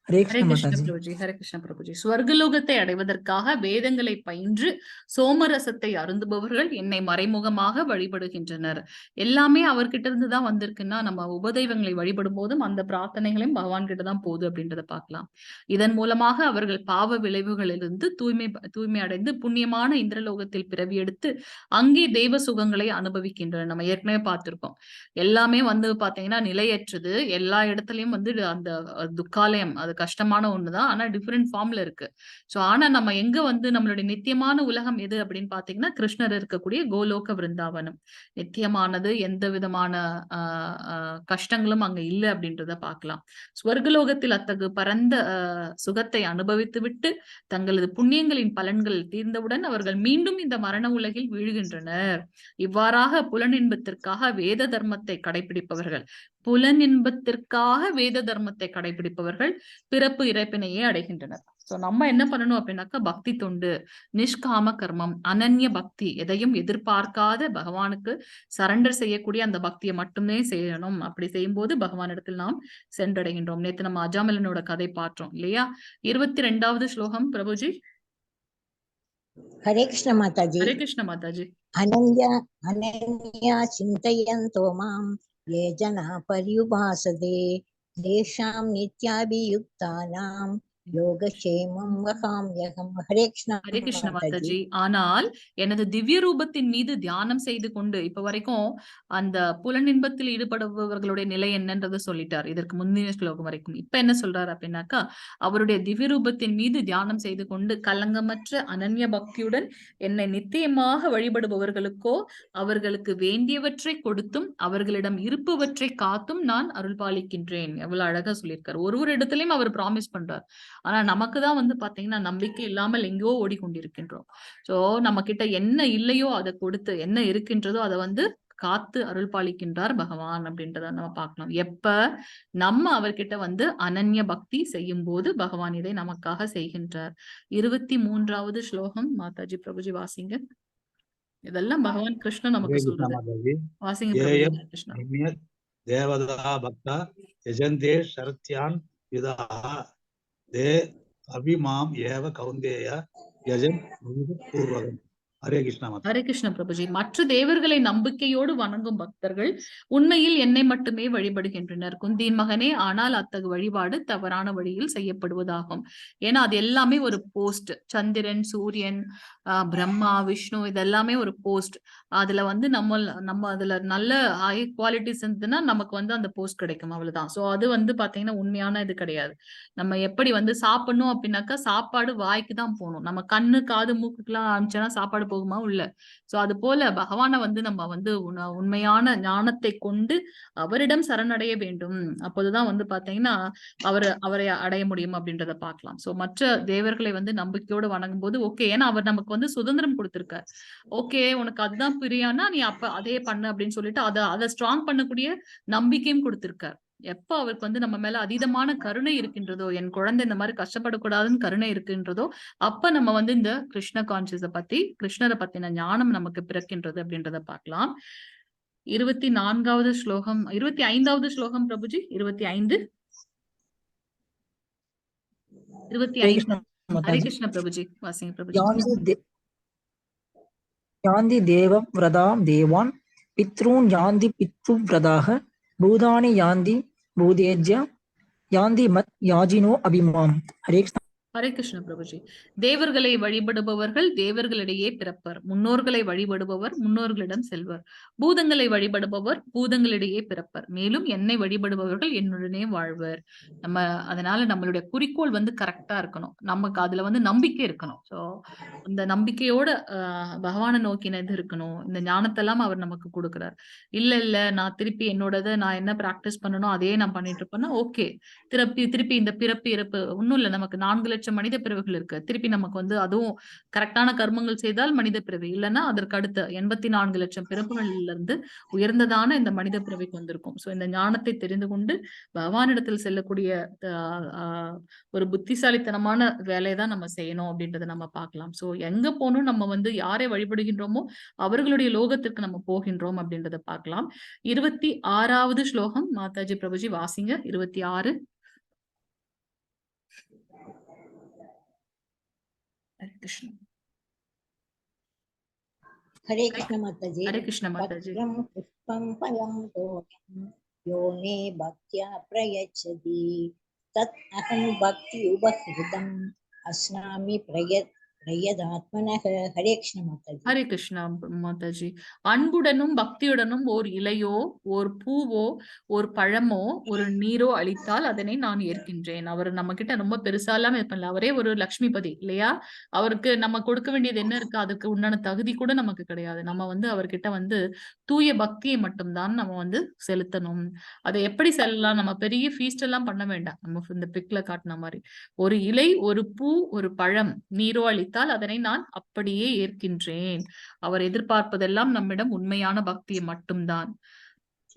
ஹரே ஹரே கிருஷ்ண கிருஷ்ண மாதாஜி. பிரபுஜி, ஹரே கிருஷ்ண பிரபுஜி. ஸ்வர்கலோகத்தை அடைவதற்காக வேதங்களை பயின்று சோமரசத்தை அருந்துபவர்கள் என்னை மறைமுகமாக வழிபடுகின்றனர். எல்லாமே அவர்கிட்ட இருந்து தான் வந்திருக்குன்னா நம்ம உபதெய்வங்களை வழிபடும் போதும் அந்த பிரார்த்தனைகளையும் பகவான் கிட்ட தான் போகுது அப்படின்றத பார்க்கலாம். இதன் மூலமாக அவர்கள் பாவ விளைவுகளிலிருந்து தூய்மை அடைந்து புண்ணியமான இந்திரலோகத்தில் பிறவி எடுத்து அங்கே தெய்வ சுகங்களை அனுபவிக்கின்றனர். நம்ம ஏற்கனவே பார்த்திருக்கோம். எல்லாமே வந்து பாத்தீங்கன்னா நிலையற்றது. எல்லா இடத்துலயும் வந்து அந்த துக்காலயம், அது கஷ்டமான ஒண்ணுதான். ஆனா டிஃபரெண்ட் ஃபார்ம்ல இருக்கு. சோ ஆனா நம்ம எங்க வந்து நம்மளுடைய நித்தியமான உலகம் எது அப்படின்னு பாத்தீங்கன்னா கிருஷ்ணர் இருக்கக்கூடிய கோலோக விருந்தாவனம். நித்தியமானது, எந்த விதமான கஷ்டங்களும் அங்க இல்லை அப்படின்றத பார்க்கலாம். ஸ்வர்கலோகத்தில் அத்தகு பரந்த சுகத்தை அனுபவித்து விட்டு தங்களது புண்ணியங்களின் பலன்கள் தீர்ந்தவுடன் அவர்கள் மீண்டும் இந்த மரண உலகில் வீழ்கின்றனர். இவ்வாறாக புலனின்பத்திற்காக வேத தர்மத்தை கடைபிடிப்பவர்கள் வேத தர்மத்தை கடைபிடிப்பவர்கள் பிறப்பு இறப்பினையே அடைகின்றனர். சோ நம்ம என்ன பண்ணணும் அப்படின்னாக்கா பக்தி தொண்டு, நிஷ்காம கர்மம், அனன்ய பக்தி, எதையும் எதிர்பார்க்காத பகவானுக்கு சரண்டர் செய்யக்கூடிய அந்த பக்தியை மட்டுமே செய்யணும். அப்படி செய்யும் போது பகவானிடத்தில் நாம் சென்றடைகின்றோம். நேத்து நம்ம அஜாமிலனோட கதை பார்த்தோம் இல்லையா? 22வது ஸ்லோகம் பிரபுஜி. हरे कृष्ण माताजी. ஹரே கிருஷ்ண மாதாஜி. अनन्या चिन्तयन्तो मां ये जना पर्युपासते तेषां नित्याभियुक्तानां யோகக்ஷேமம் வகாம்யகம். ஹரே கிருஷ்ண ஹரே கிருஷ்ண மாதாஜி. மாதாஜி. ஆனால் எனது திவ்ய ரூபத்தின் மீது தியானம் செய்து கொண்டு இப்ப வரைக்கும் அந்த புலனின்பத்தில் ஈடுபடுபவர்களுடைய நிலை என்னன்றதை சொல்லிட்டார் இதற்கு முந்தைய ஸ்லோகம் வரைக்கும். இப்ப என்ன சொல்றாரு அப்படின்னாக்கா அவருடைய திவ்ய ரூபத்தின் மீது தியானம் செய்து கொண்டு கலங்கமற்ற அனன்ய பக்தியுடன் என்னை நித்தியமாக வழிபடுபவர்களுக்கோ அவர்களுக்கு வேண்டியவற்றை கொடுத்தும் அவர்களிடம் இருப்பவற்றை காத்தும் நான் அருள் பாலிக்கின்றேன். எவ்வளவு அழகா சொல்லியிருக்காரு. ஒரு இடத்துலயும் அவர் ப்ராமிஸ் பண்றார். ஆனா நமக்குதான் வந்து பாத்தீங்கன்னா நம்பிக்கை இல்லாமல் எங்கேயோ ஓடிக்கொண்டிருக்கின்றோம். சோ நம்ம கிட்ட என்ன இல்லையோ அதை கொடுத்து, என்ன இருக்கின்றதோ அதை வந்து காத்து அருள் பாலிக்கின்றார் பகவான் அப்படின்றத நம்ம பார்க்கலாம். எப்ப நம்ம அவர்கிட்ட வந்து அனன்ய பக்தி செய்யும் போது பகவான் இதை நமக்காக செய்கின்றார். 23வது ஸ்லோகம் மாதாஜி பிரபுஜி வாசிங்க. இதெல்லாம் பகவான் கிருஷ்ணன் நமக்கு சொல்றது. வாசிங்க பிரபுஜி. கிருஷ்ணா. தேவதா பக்தா யஜந்தே சரத்யான் யுதா தே அபிமாம் ஏவ கௌந்தேய யஜன் பூர்வகம். ஹரே கிருஷ்ணா. ஹரே கிருஷ்ண பிரபுஜி. மற்ற தேவர்களை நம்பிக்கையோடு வணங்கும் பக்தர்கள் உண்மையில் என்னை மட்டுமே வழிபடுகின்றனர் குந்தியின் மகனே. ஆனால் அத்தகு வழிபாடு தவறான வழியில் செய்யப்படுவதாகும். ஏன்னா அது எல்லாமே ஒரு போஸ்ட். சந்திரன், சூரியன், பிரம்மா, விஷ்ணு, இதெல்லாமே ஒரு போஸ்ட். அதுல வந்து நம்ம அதுல நல்ல ஹை குவாலிட்டிஸ் இருந்ததுன்னா நமக்கு வந்து அந்த போஸ்ட் கிடைக்கும், அவ்வளவுதான். சோ அது வந்து பாத்தீங்கன்னா உண்மையான இது கிடையாது. நம்ம எப்படி வந்து சாப்பிடணும் அப்படின்னாக்கா சாப்பாடு வாய்க்கு தான் போகணும். நம்ம கண்ணு, காது, மூக்குக்கெல்லாம் ஆரம்பிச்சோன்னா சாப்பாடு போகுமா? உள்ள. சோ அது போல பகவானை வந்து நம்ம வந்து உண்மையான ஞானத்தை கொண்டு அவரிடம் சரணடைய வேண்டும். அப்போதுதான் வந்து பாத்தீங்கன்னா அவரை அடைய முடியும் அப்படின்றத பார்க்கலாம். சோ மற்ற தேவர்களை வந்து நம்பிக்கையோடு வணங்கும் போது ஓகே, ஏன்னா அவர் நமக்கு வந்து சுதந்திரம் கொடுத்திருக்கார். ஓகே, உனக்கு அதுதான் பிரியானா நீ அப்ப அதே பண்ணு அப்படின்னு சொல்லிட்டு அதை ஸ்ட்ராங் பண்ணக்கூடிய நம்பிக்கையும் கொடுத்திருக்கார். எப்ப அவருக்கு வந்து நம்ம மேல அதீதமான கருணை இருக்கின்றதோ, என் குழந்தை இந்த மாதிரி கஷ்டப்படக்கூடாதுன்னு கருணை இருக்கின்றதோ, அப்ப நம்ம வந்து இந்த கிருஷ்ண கான்சியஸ பத்தி, கிருஷ்ணரை பத்தின ஞானம் நமக்கு பிறக்கின்றது அப்படின்றத பார்க்கலாம். 24வது ஸ்லோகம், 25வது ஸ்லோகம் பிரபுஜி. 25. ஹரே கிருஷ்ண பிரபுஜி. வாசிங்க பிரபுஜி. யாந்தி தேவ விரதாம் தேவான் பித்ரூன் யாந்தி பித்ருவிரதாக பூதானி யாந்தி பூதேஜ்ய யாந்தி மத் யாஜினோ அபிமாம். ஹரே கிருஷ்ண. ஹரே கிருஷ்ண பிரபுஜி. தேவர்களை வழிபடுபவர்கள் தேவர்களிடையே பிறப்பர். முன்னோர்களை வழிபடுபவர் முன்னோர்களிடம் செல்வர். பூதங்களை வழிபடுபவர் பூதங்களிடையே பிறப்பர். மேலும் என்னை வழிபடுபவர்கள் என்னுடனே வாழ்வர். அதனால நம்மளுடைய குறிக்கோள் வந்து கரெக்டா இருக்கணும். நமக்கு அதுல வந்து நம்பிக்கை இருக்கணும். சோ இந்த நம்பிக்கையோட பகவானை நோக்கினது இருக்கணும். இந்த ஞானத்தெல்லாம் அவர் நமக்கு கொடுக்கிறார். இல்ல நான் திருப்பி என்னோடத நான் என்ன பிராக்டிஸ் பண்ணணும் அதே நான் பண்ணிட்டு இருப்பேன்னா ஓகே, திருப்பி இந்த பிறப்பு இறப்பு ஒன்னும் இல்ல. நமக்கு 4 லட்சம் மனித பிறவிகள் இருக்கு. திருப்பி நமக்கு வந்து அதுவும் கரெக்டான கர்மங்கள் செய்தால் மனித பிறவி, இல்லைன்னா அதற்கு அடுத்த 84 லட்சம் பிறப்புகள்ல இருந்து உயர்ந்ததான இந்த மனித பிறவிக்கு வந்திருக்கும். சோ இந்த ஞானத்தை தெரிந்து கொண்டு பகவானிடத்தில் செல்லக்கூடிய ஒரு புத்திசாலித்தனமான வேலையை தான் நம்ம செய்யணும் அப்படின்றத நம்ம பார்க்கலாம். சோ எங்க போகணும், நம்ம வந்து யாரை வழிபடுகின்றோமோ அவர்களுடைய லோகத்திற்கு நம்ம போகின்றோம் அப்படின்றத பார்க்கலாம். 26வது ஸ்லோகம் மாதாஜி பிரபுஜி வாசிங்க. 26. ஹரே கிருஷ்ண. हरे कृष्ण माताजी। हरे कृष्ण माताजी। पत्रं पुष्पं फलं तोयं यो मे भक्त्या प्रयच्छति तत् अहं भक्त्युपहृतम् अस्नामि प्रयदात्मनः। हरे कृष्ण माताजी। ஹரே கிருஷ்ணா மாதாஜி. அன்புடனும் பக்தியுடனும் ஓர் இலையோ, ஓர் பூவோ, ஒரு பழமோ, ஒரு நீரோ அளித்தால் அதனை நான் ஏற்கின்றேன். அவர் நம்ம கிட்ட ரொம்ப பெருசாலாம் இது பண்ணல. அவரே ஒரு லக்ஷ்மிபதி இல்லையா? அவருக்கு நம்ம கொடுக்க வேண்டியது என்ன இருக்கு, அதுக்கு உண்டான தகுதி கூட நமக்கு கிடையாது. நம்ம வந்து அவர்கிட்ட வந்து தூய பக்தியை மட்டும்தான் நம்ம வந்து செலுத்தணும். அதை எப்படி செல்லலாம்? நம்ம பெரிய ஃபீஸ்ட் எல்லாம் பண்ண வேண்டாம். நம்ம இந்த பிக்ல காட்டின மாதிரி ஒரு இலை, ஒரு பூ, ஒரு பழம், நீரோ அளித்தால் அதனை நான் அப்படியே ஏற்கின்றேன். அவர் எதிர்பார்ப்பதெல்லாம் நம்மிடம் உண்மையான பக்தியை மட்டும்தான்.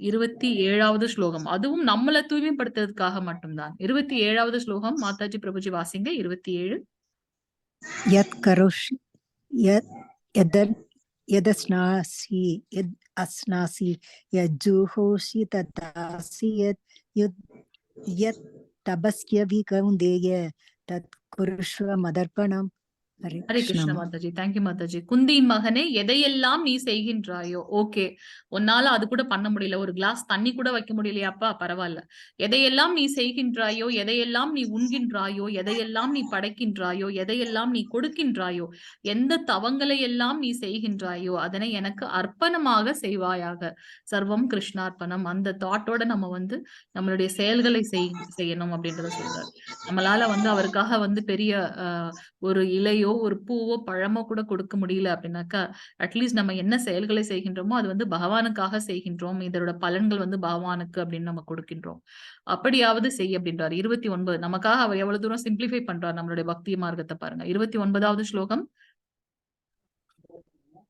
27வது ஸ்லோகம், அதுவும் நம்மளை தூய்மைப்படுத்துறதுக்காக மட்டும்தான். 27வது ஸ்லோகம் மாதாஜி பிரபுஜி வாசிங்க. 27. யத் கரோஷி யதஸ்நாசி யத் அஸ்நாசி யஜ்ஜுஹோஷி ததாசி யத் தபஸ்ய விகௌந்தேய தத் குருஷ்வ மதர்ப்பணம். ஹரே ஹரே கிருஷ்ண மாதாஜி. தேங்க்யூ மாதாஜி. குந்தியின் மகனே, எதையெல்லாம் நீ செய்கின்றாயோ, ஓகே உன்னால அது கூட பண்ண முடியல, ஒரு கிளாஸ் தண்ணி கூட வைக்க முடியலையாப்பா, பரவாயில்ல. எதையெல்லாம் நீ செய்கின்றாயோ, எதையெல்லாம் நீ உண்கின்றாயோ, எதையெல்லாம் நீ படைக்கின்றாயோ, எதையெல்லாம் நீ கொடுக்கின்றாயோ, எந்த தவங்களை எல்லாம் நீ செய்கின்றாயோ அதனை எனக்கு அர்ப்பணமாக செய்வாயாக. சர்வம் கிருஷ்ணார்ப்பணம். அந்த தாட்டோட நம்ம வந்து நம்மளுடைய செயல்களை செய்யணும் அப்படின்றத சொல்றாரு. நம்மளால வந்து அவருக்காக வந்து பெரிய ஒரு இலையோ, ஒரு பூவோ, பழமோ கூட கொடுக்க முடியல அப்படின்னாக்கா, அட்லீஸ்ட் நம்ம என்ன செயல்களை செய்கின்றோமோ அது வந்து பகவானுக்காக செய்கின்றோம், இதோட பலன்கள் வந்து பகவானுக்கு அப்படின்னு நம்ம கொடுக்கின்றோம். அப்படியாவது செய்ய அப்படின்றார். 29 நமக்காக அவர் எவ்வளவு தூரம் சிம்பிளிஃபை பண்றார் நம்மளுடைய பக்தி மார்க்கத்தை பாருங்க. 29வது ஸ்லோகம்.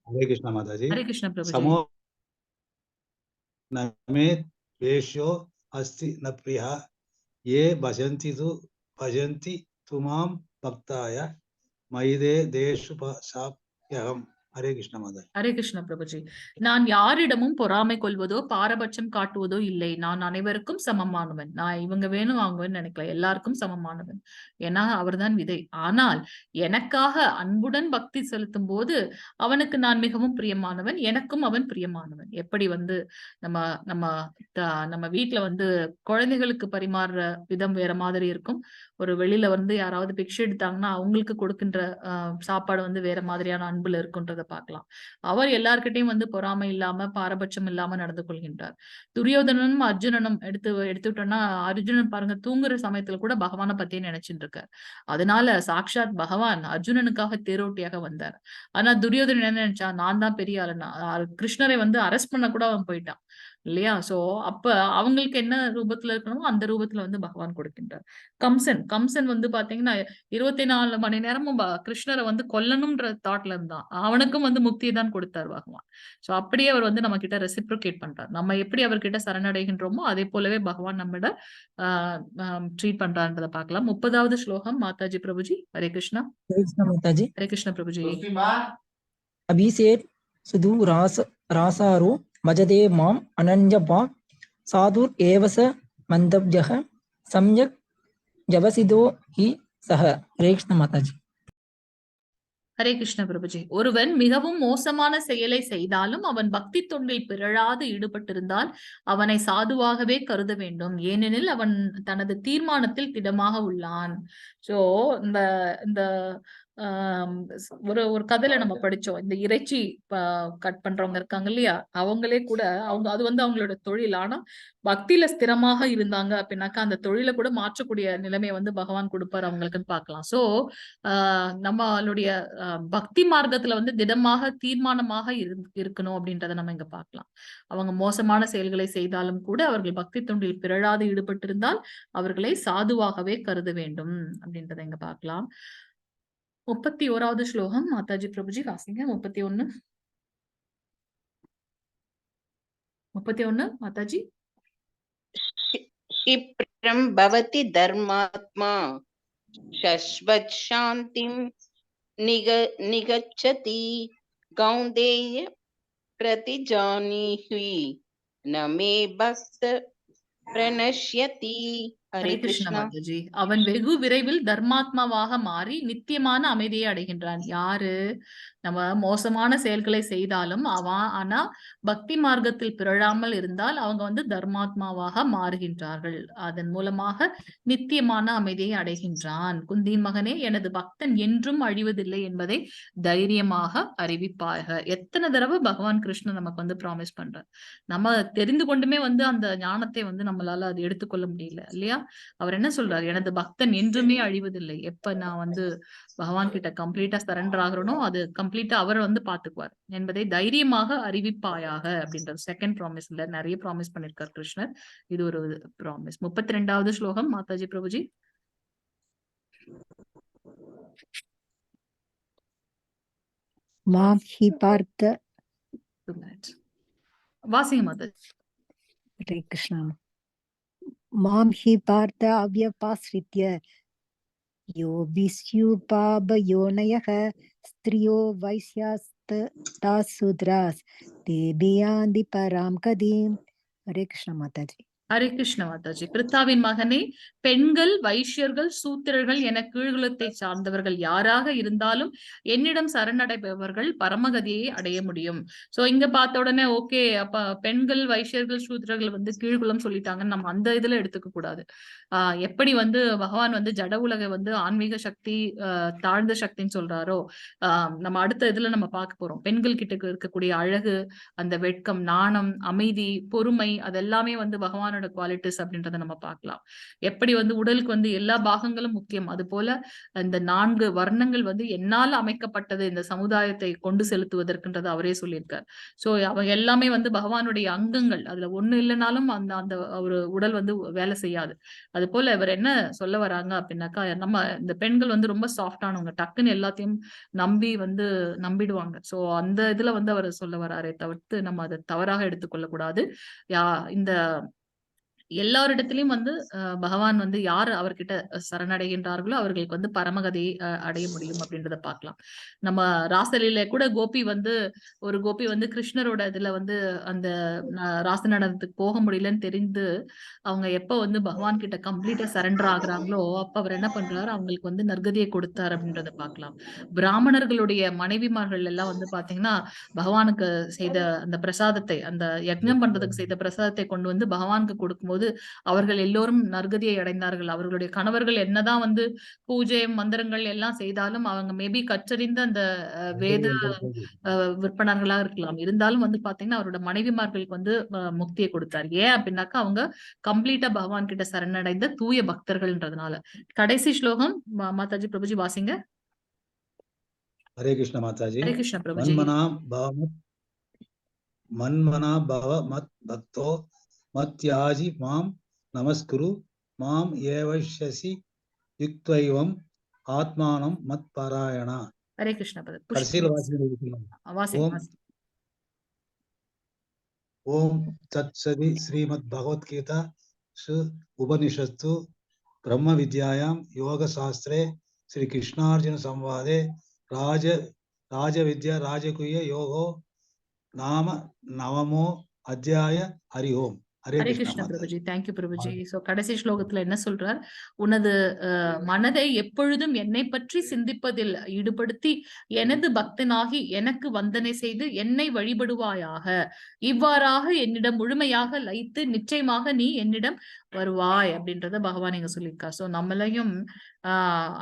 हरे कृष्ण माताजी। ஹரே கிருஷ்ண பிரபுஜி. समो न मे द्वेषो अस्ति न प्रियः ये भजन्ति तु मां भक्ताय मयिदे देषु शाप्यहम्। हरे कृष्ण माताजी। ஹரே கிருஷ்ண பிரபுஜி. நான் யாரிடமும் பொறாமை கொள்வதோ பாரபட்சம் காட்டுவதோ இல்லை. நான் அனைவருக்கும் சமமானவன். நான் இவங்க வேணும் அவங்க வேணும் நினைக்கல, எல்லாருக்கும் சமமானவன். ஏன்னா அவர்தான் விதை. ஆனால் எனக்காக அன்புடன் பக்தி செலுத்தும் போது அவனுக்கு நான் மிகவும் பிரியமானவன், எனக்கும் அவன் பிரியமானவன். எப்படி வந்து நம்ம நம்ம நம்ம வீட்டுல வந்து குழந்தைகளுக்கு பரிமாறுற விதம் வேற மாதிரி இருக்கும். ஒரு வெளியில வந்து யாராவது பிக்ஷை எடுத்தாங்கன்னா அவங்களுக்கு கொடுக்கின்ற சாப்பாடு வந்து வேற மாதிரியான அன்புல இருக்குன்றத பார்க்கலாம். அவர் எல்லார்கிட்டையும் வந்து பொறாமை இல்லாம பாரபட்சம் இல்லாம நடந்து கொள்கின்றார். துரியோதனனும் அர்ஜுனனும் எடுத்துட்டோம்னா, அர்ஜுனன் பாருங்க தூங்குற சமயத்துல கூட பகவானை பத்தியே நினைச்சிட்டு இருக்கார். அதனால சாக்ஷாத் பகவான் அர்ஜுனனுக்காக தேரோட்டியாக வந்தார். ஆனா துரியோதனன் என்ன நினைச்சா, நான் தான் பெரிய ஆளுனா, கிருஷ்ணரை வந்து அரெஸ்ட் பண்ண கூட அவன் போயிட்டான் இல்லையா? சோ அப்ப அவங்களுக்கு என்ன ரூபத்துல இருக்கணுமோ அந்த ரூபத்துல வந்து பகவான் கொடுக்கின்றார். கம்சன் வந்து பாத்தீங்கன்னா 24 மணி நேரமும் கிருஷ்ணரை வந்து கொல்லணும்ன்ற தாட்ல இருந்தான். அவனுக்கும் வந்து முக்தியை தான் கொடுத்தார் பகவான். சோ அப்படியே அவர் வந்து நம்ம கிட்ட ரெசிப்ரோகேட் பண்றார். நம்ம எப்படி அவர்கிட்ட சரணடைகின்றோமோ அதே போலவே பகவான் நம்மிட ட்ரீட் பண்றான்றத பார்க்கலாம். 30வது ஸ்லோகம் மாதாஜி பிரபுஜி. ஹரே கிருஷ்ணா. हरे कृष्ण माताजी। ஹரே கிருஷ்ண பிரபுஜி. अभिषेक सुदू रासारो भजते माम् अनन्यपा साधुर एव स मन्तव्यः सम्यक् जवसिदो हि सः। हरे कृष्ण माताजी। ஹரே கிருஷ்ண பிரபுஜி. ஒருவன் மிகவும் மோசமான செயலை செய்தாலும் அவன் பக்தி தொண்டில் பிறழாது ஈடுபட்டிருந்தால் அவனை சாதுவாகவே கருத வேண்டும். ஏனெனில் அவன் தனது தீர்மானத்தில் திடமாக உள்ளான். சோ இந்த ஒரு ஒரு கதையில நம்ம படிச்சோம். இந்த இறைச்சி கட் பண்றவங்க இருக்காங்க இல்லையா? அவங்களே கூட அது வந்து அவங்களோட தொழில். ஆனா பக்தியில ஸ்திரமாக இருந்தாங்க அப்படின்னாக்கா, அந்த தொழில கூட மாற்றக்கூடிய நிலைமைய வந்து பகவான் குடுப்பாரு அவங்களுக்குன்னு பார்க்கலாம். சோ நம்மளுடைய பக்தி மார்க்கத்துல வந்து திடமாக, தீர்மானமாக இருக்கணும் அப்படின்றத நம்ம இங்க பார்க்கலாம். அவங்க மோசமான செயல்களை செய்தாலும் கூட அவர்கள் பக்தி தொண்டில் பிறழாது ஈடுபட்டிருந்தால் அவர்களை சாதுவாகவே கருத வேண்டும் அப்படின்றத இங்க பார்க்கலாம். 31வது ஸ்லோகம் மாதாஜி பிரபுஜி வாசிங்க. 31 மாதாஜி. क्षिप्रं भवति धर्मात्मा शश्वत् शान्तिं निगच्छति कौन्तेय प्रतिजानीहि न मे भक्त प्रणश्यति. ஹரே கிருஷ்ண மாதாஜி. அவன் வெகு விரைவில் தர்மாத்மாவாக மாறி நித்தியமான அமைதியை அடைகின்றான். யாரு? நம்ம மோசமான செயல்களை செய்தாலும் ஆனா பக்தி மார்க்கத்தில் பிறழாமல் இருந்தால் அவங்க வந்து தர்மாத்மாவாக மாறுகின்றார்கள். அதன் மூலமாக நித்தியமான அமைதியை அடைகின்றான். குந்தியின் மகனே, எனது பக்தன் என்றும் அழிவதில்லை என்பதை தைரியமாக அறிவிப்பாக. எத்தனை தடவை பகவான் கிருஷ்ணன் நமக்கு வந்து ப்ராமிஸ் பண்றார். நம்ம தெரிந்து கொண்டுமே வந்து அந்த ஞானத்தை வந்து நம்மளால அது எடுத்துக்கொள்ள முடியல இல்லையா? அவர் என்ன சொல்றாரு? எனது பக்தன் என்றுமே அழிவதில்லை. எப்ப நான் வந்து பகவான் கிட்ட கம்ப்ளீட்டா சரண்டர் ஆகிறனோ அது கம்ப்ளீட்டா அவர் வந்து பாத்துக்குவார் என்பதை தைரியமாக அறிவிப்பாயாக அப்படின்றது செகண்ட் ப்ராமிஸ்ல நிறைய ப்ராமிஸ் பண்ணிருக்கார் கிருஷ்ணர். இது ஒரு ப்ராமிஸ். 32வது ஸ்லோகம் மாதாஜி பிரபுஜி. மாம் ஹி பார்த்த வாசிங்க மாதாஜி. ஹரே கிருஷ்ணா. மாம் ஹி பார்த்த அவ்யபாஸ்ரித்ய யோபிஸ்யூபாபயோனயः ஸ்திரியோ வைஸ்யாஸ்தாசூத்ராஸ் தேபியாந்தி பராம் கதீம். ஹரே கிருஷ்ண மாதாஜி. ஹரே கிருஷ்ண மாதாஜி. பிரித்தாவின் மகனே, பெண்கள், வைஷ்யர்கள், சூத்திரர்கள் என கீழ்குலத்தை சார்ந்தவர்கள் யாராக இருந்தாலும் என்னிடம் சரணடைபவர்கள் பரமகதியை அடைய முடியும். சோ இங்க பார்த்த உடனே ஓகே, அப்ப பெண்கள், வைஷ்யர்கள், சூத்திரர்கள் வந்து கீழ்குலம் சொல்லிட்டாங்கன்னு நம்ம அந்த இதுல எடுத்துக்க கூடாது. எப்படி வந்து பகவான் வந்து ஜட உலக வந்து ஆன்மீக சக்தி தாழ்ந்த சக்தின்னு சொல்றாரோ, நம்ம அடுத்த இதுல நம்ம பார்க்க போறோம். பெண்கள் கிட்ட இருக்கக்கூடிய அழகு, அந்த வெட்கம், நாணம், அமைதி, பொறுமை, அதெல்லாமே வந்து பகவானோட குவாலிட்டிஸ் அப்படின்றத நம்ம பார்க்கலாம். எப்படி வந்து உடலுக்கு வந்து எல்லா பாகங்களும் முக்கியம், அது போல இந்த 4 வர்ணங்கள் வந்து என்னால் அமைக்கப்பட்டது இந்த சமுதாயத்தை கொண்டு செலுத்துவதற்குன்றது அவரே சொல்லியிருக்கார். சோ அவங்க எல்லாமே வந்து பகவானுடைய அங்கங்கள். அதுல ஒண்ணு இல்லைனாலும் அந்த அந்த ஒரு உடல் வந்து வேலை செய்யாது. அது போல இவர் என்ன சொல்ல வராங்க அப்படின்னாக்கா, நம்ம இந்த பெண்கள் வந்து ரொம்ப சாஃப்டானவங்க, டக்குன்னு எல்லாத்தையும் நம்பிடுவாங்க. சோ அந்த இதுல வந்து அவர் சொல்ல வராரே தவிர்த்து நம்ம அதை தவறாக எடுத்துக்கொள்ள கூடாது. இந்த எல்லாரிடத்திலயும் வந்து பகவான் வந்து யார் அவர்கிட்ட சரணடைகின்றார்களோ அவர்களுக்கு வந்து பரமகதியை அடைய முடியும் அப்படின்றத பார்க்கலாம். நம்ம ராசலீல கூட ஒரு கோபி வந்து கிருஷ்ணரோட இதுல வந்து அந்த ராச நடனத்துக்கு போக முடியலன்னு தெரிந்து அவங்க எப்ப வந்து பகவான் கிட்ட கம்ப்ளீட்டா சரண்டர் ஆகுறாங்களோ அப்ப அவர் என்ன பண்றாரு, அவங்களுக்கு வந்து நற்கதியை கொடுத்தார் அப்படின்றத பார்க்கலாம். பிராமணர்களுடைய மனைவிமார்கள் எல்லாம் வந்து பாத்தீங்கன்னா பகவானுக்கு செய்த அந்த பிரசாதத்தை, அந்த யஜ்ஞம் பண்றதுக்கு செய்த பிரசாதத்தை கொண்டு வந்து பகவானுக்கு கொடுக்கும்போது அவர்கள் எல்லோரும் நற்கதியை அடைந்தார்கள். அவர்களுடைய கணவர்கள் என்னதான் வந்து பூஜை மந்திரங்கள் எல்லாம் செய்தாலும் அவங்க மேபி கற்றறிந்த அந்த வேத விற்பனர்களா இருக்கலாம். இருந்தாலும் வந்து பாத்தீங்கன்னா அவரோட மனைவிமார்களுக்கு வந்து முக்தியை கொடுத்தார். ஏன் அப்படின்னாக்கா அவங்க கம்ப்ளீட்டா பகவான் கிட்ட சரணடைந்த தூய பக்தர்கள்ன்றதுனால. கடைசி ஸ்லோகம் மாதாஜி பிரபுஜி வாசிங்க. ஹரே கிருஷ்ண மாதாஜி. ஹரே கிருஷ்ண பிரபுஜி. மன்மனா பவ மத் பக்தோ மத்யாஜி மாம் நமஸ்குரு மாம் ஏவஷ்யசி யுக்த்வைவம் ஆத்மானம் மத் பாராயணா. ஹரே கிருஷ்ண ஓம் தத் சதி ஸ்ரீமத் பகவத்கீதா உபனிஷத்து பிரம்ம வித்யாயாம் யோக சாஸ்திரே ஸ்ரீ கிருஷ்ணார்ஜுன சம்வாதே ராஜ வித்யா ராஜகுய யோகோ நாம நவமோ அத்தியாய. ஹரி ஓம். ஹரே கிருஷ்ண பிரபுஜி. தேங்க்யூ பிரபுஜி. சோ கடைசி ஸ்லோகத்துல என்ன சொல்றார்? உனது மனதை எப்பொழுதும் என்னை பற்றி சிந்திப்பதில் ஈடுபடுத்தி எனது பக்தனாகி எனக்கு வந்தனை செய்து என்னை வழிபடுவாயாக. இவ்வாறாக என்னிடம் முழுமையாக லயித்து நிச்சயமாக நீ என்னிடம் வருவாய் அப்படின்றத பகவான் இங்க சொல்லியிருக்கார். சோ நம்மளையும்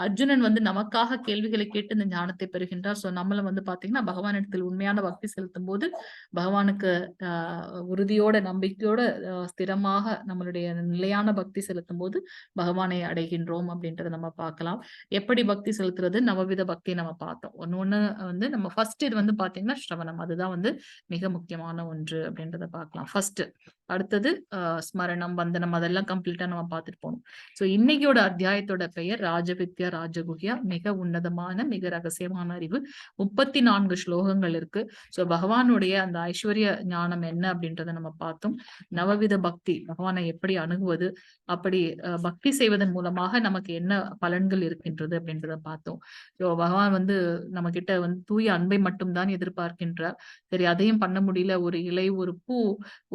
அர்ஜுனன் வந்து நமக்காக கேள்விகளை கேட்டு இந்த ஞானத்தை பெறுகின்றார். சோ நம்மளும் வந்து பாத்தீங்கன்னா பகவானிடத்தில் உண்மையான பக்தி செலுத்தும் போது பகவானுக்கு உறுதியோட நம்பிக்கையோட ஸ்திரமாக நம்மளுடைய நிலையான பக்தி செலுத்தும் போது பகவானை அடைகின்றோம் அப்படின்றத நம்ம பார்க்கலாம். எப்படி பக்தி செலுத்துறது, நவவித பக்தி நம்ம பார்த்தோம். ஒண்ணு வந்து நம்ம ஃபர்ஸ்ட் இது வந்து பாத்தீங்கன்னா ஸ்ரவணம், அதுதான் வந்து மிக முக்கியமான ஒன்று அப்படின்றத பார்க்கலாம் ஃபர்ஸ்ட். அடுத்தது ஸ்மரணம், வந்தனம், அதெல்லாம் கம்ப்ளீட்டா நம்ம பார்த்துட்டு போனோம். சோ இன்னைக்கோட அத்தியாயத்தோட பெயர் ராஜவித்யா ராஜகுஹ்யா, மிக உன்னதமான மிக ரகசியமான அறிவு. 34 ஸ்லோகங்கள் இருக்கு. சோ பகவானுடைய அந்த ஐஸ்வர்ய ஞானம் என்ன அப்படின்றத நம்ம பார்த்தோம். நவவித பக்தி, பகவானை எப்படி அணுகுவது, அப்படி பக்தி செய்வதன் மூலமாக நமக்கு என்ன பலன்கள் இருக்கின்றது அப்படின்றத பார்த்தோம். சோ பகவான் வந்து நம்ம கிட்ட வந்து தூய அன்பை மட்டும் தான் எதிர்பார்க்கின்றார். சரி, அதையும் பண்ண முடியல, ஒரு இலை, ஒரு பூ,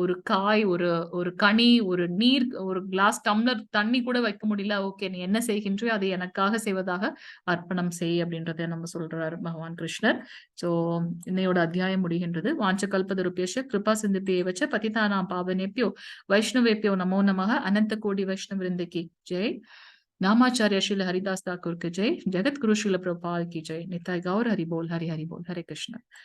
ஒரு காய், ஒரு கனி, ஒரு நீர், ஒரு கிளாஸ் டம்ளர் தண்ணி கூட வைக்க முடியல, ஓகே நீ என்ன செய்கின்றியோ அதை எனக்காக செய்வதாக அர்ப்பணம் செய் அப்படின்றத நம்ம சொல்றாரு பகவான் கிருஷ்ணர். சோ இன்னையோட அத்தியாயம் முடிகின்றது. வாஞ்சகல்பதருப்யஸ்ச கிருபா சிந்துப்யேவச்ச பதிதானாம் பாவனேப்யோ வைஷ்ணவேப்யோ நமோ நமः. अनंत कोटि वैष्णव वृंद की जय. नामाचार्य श्रील हरिदास ठाकुर की जय. जगत गुरु श्रील प्रभुपाद की जय. निताय गौर हरि बोल, हरि हरि बोल. हरे कृष्ण.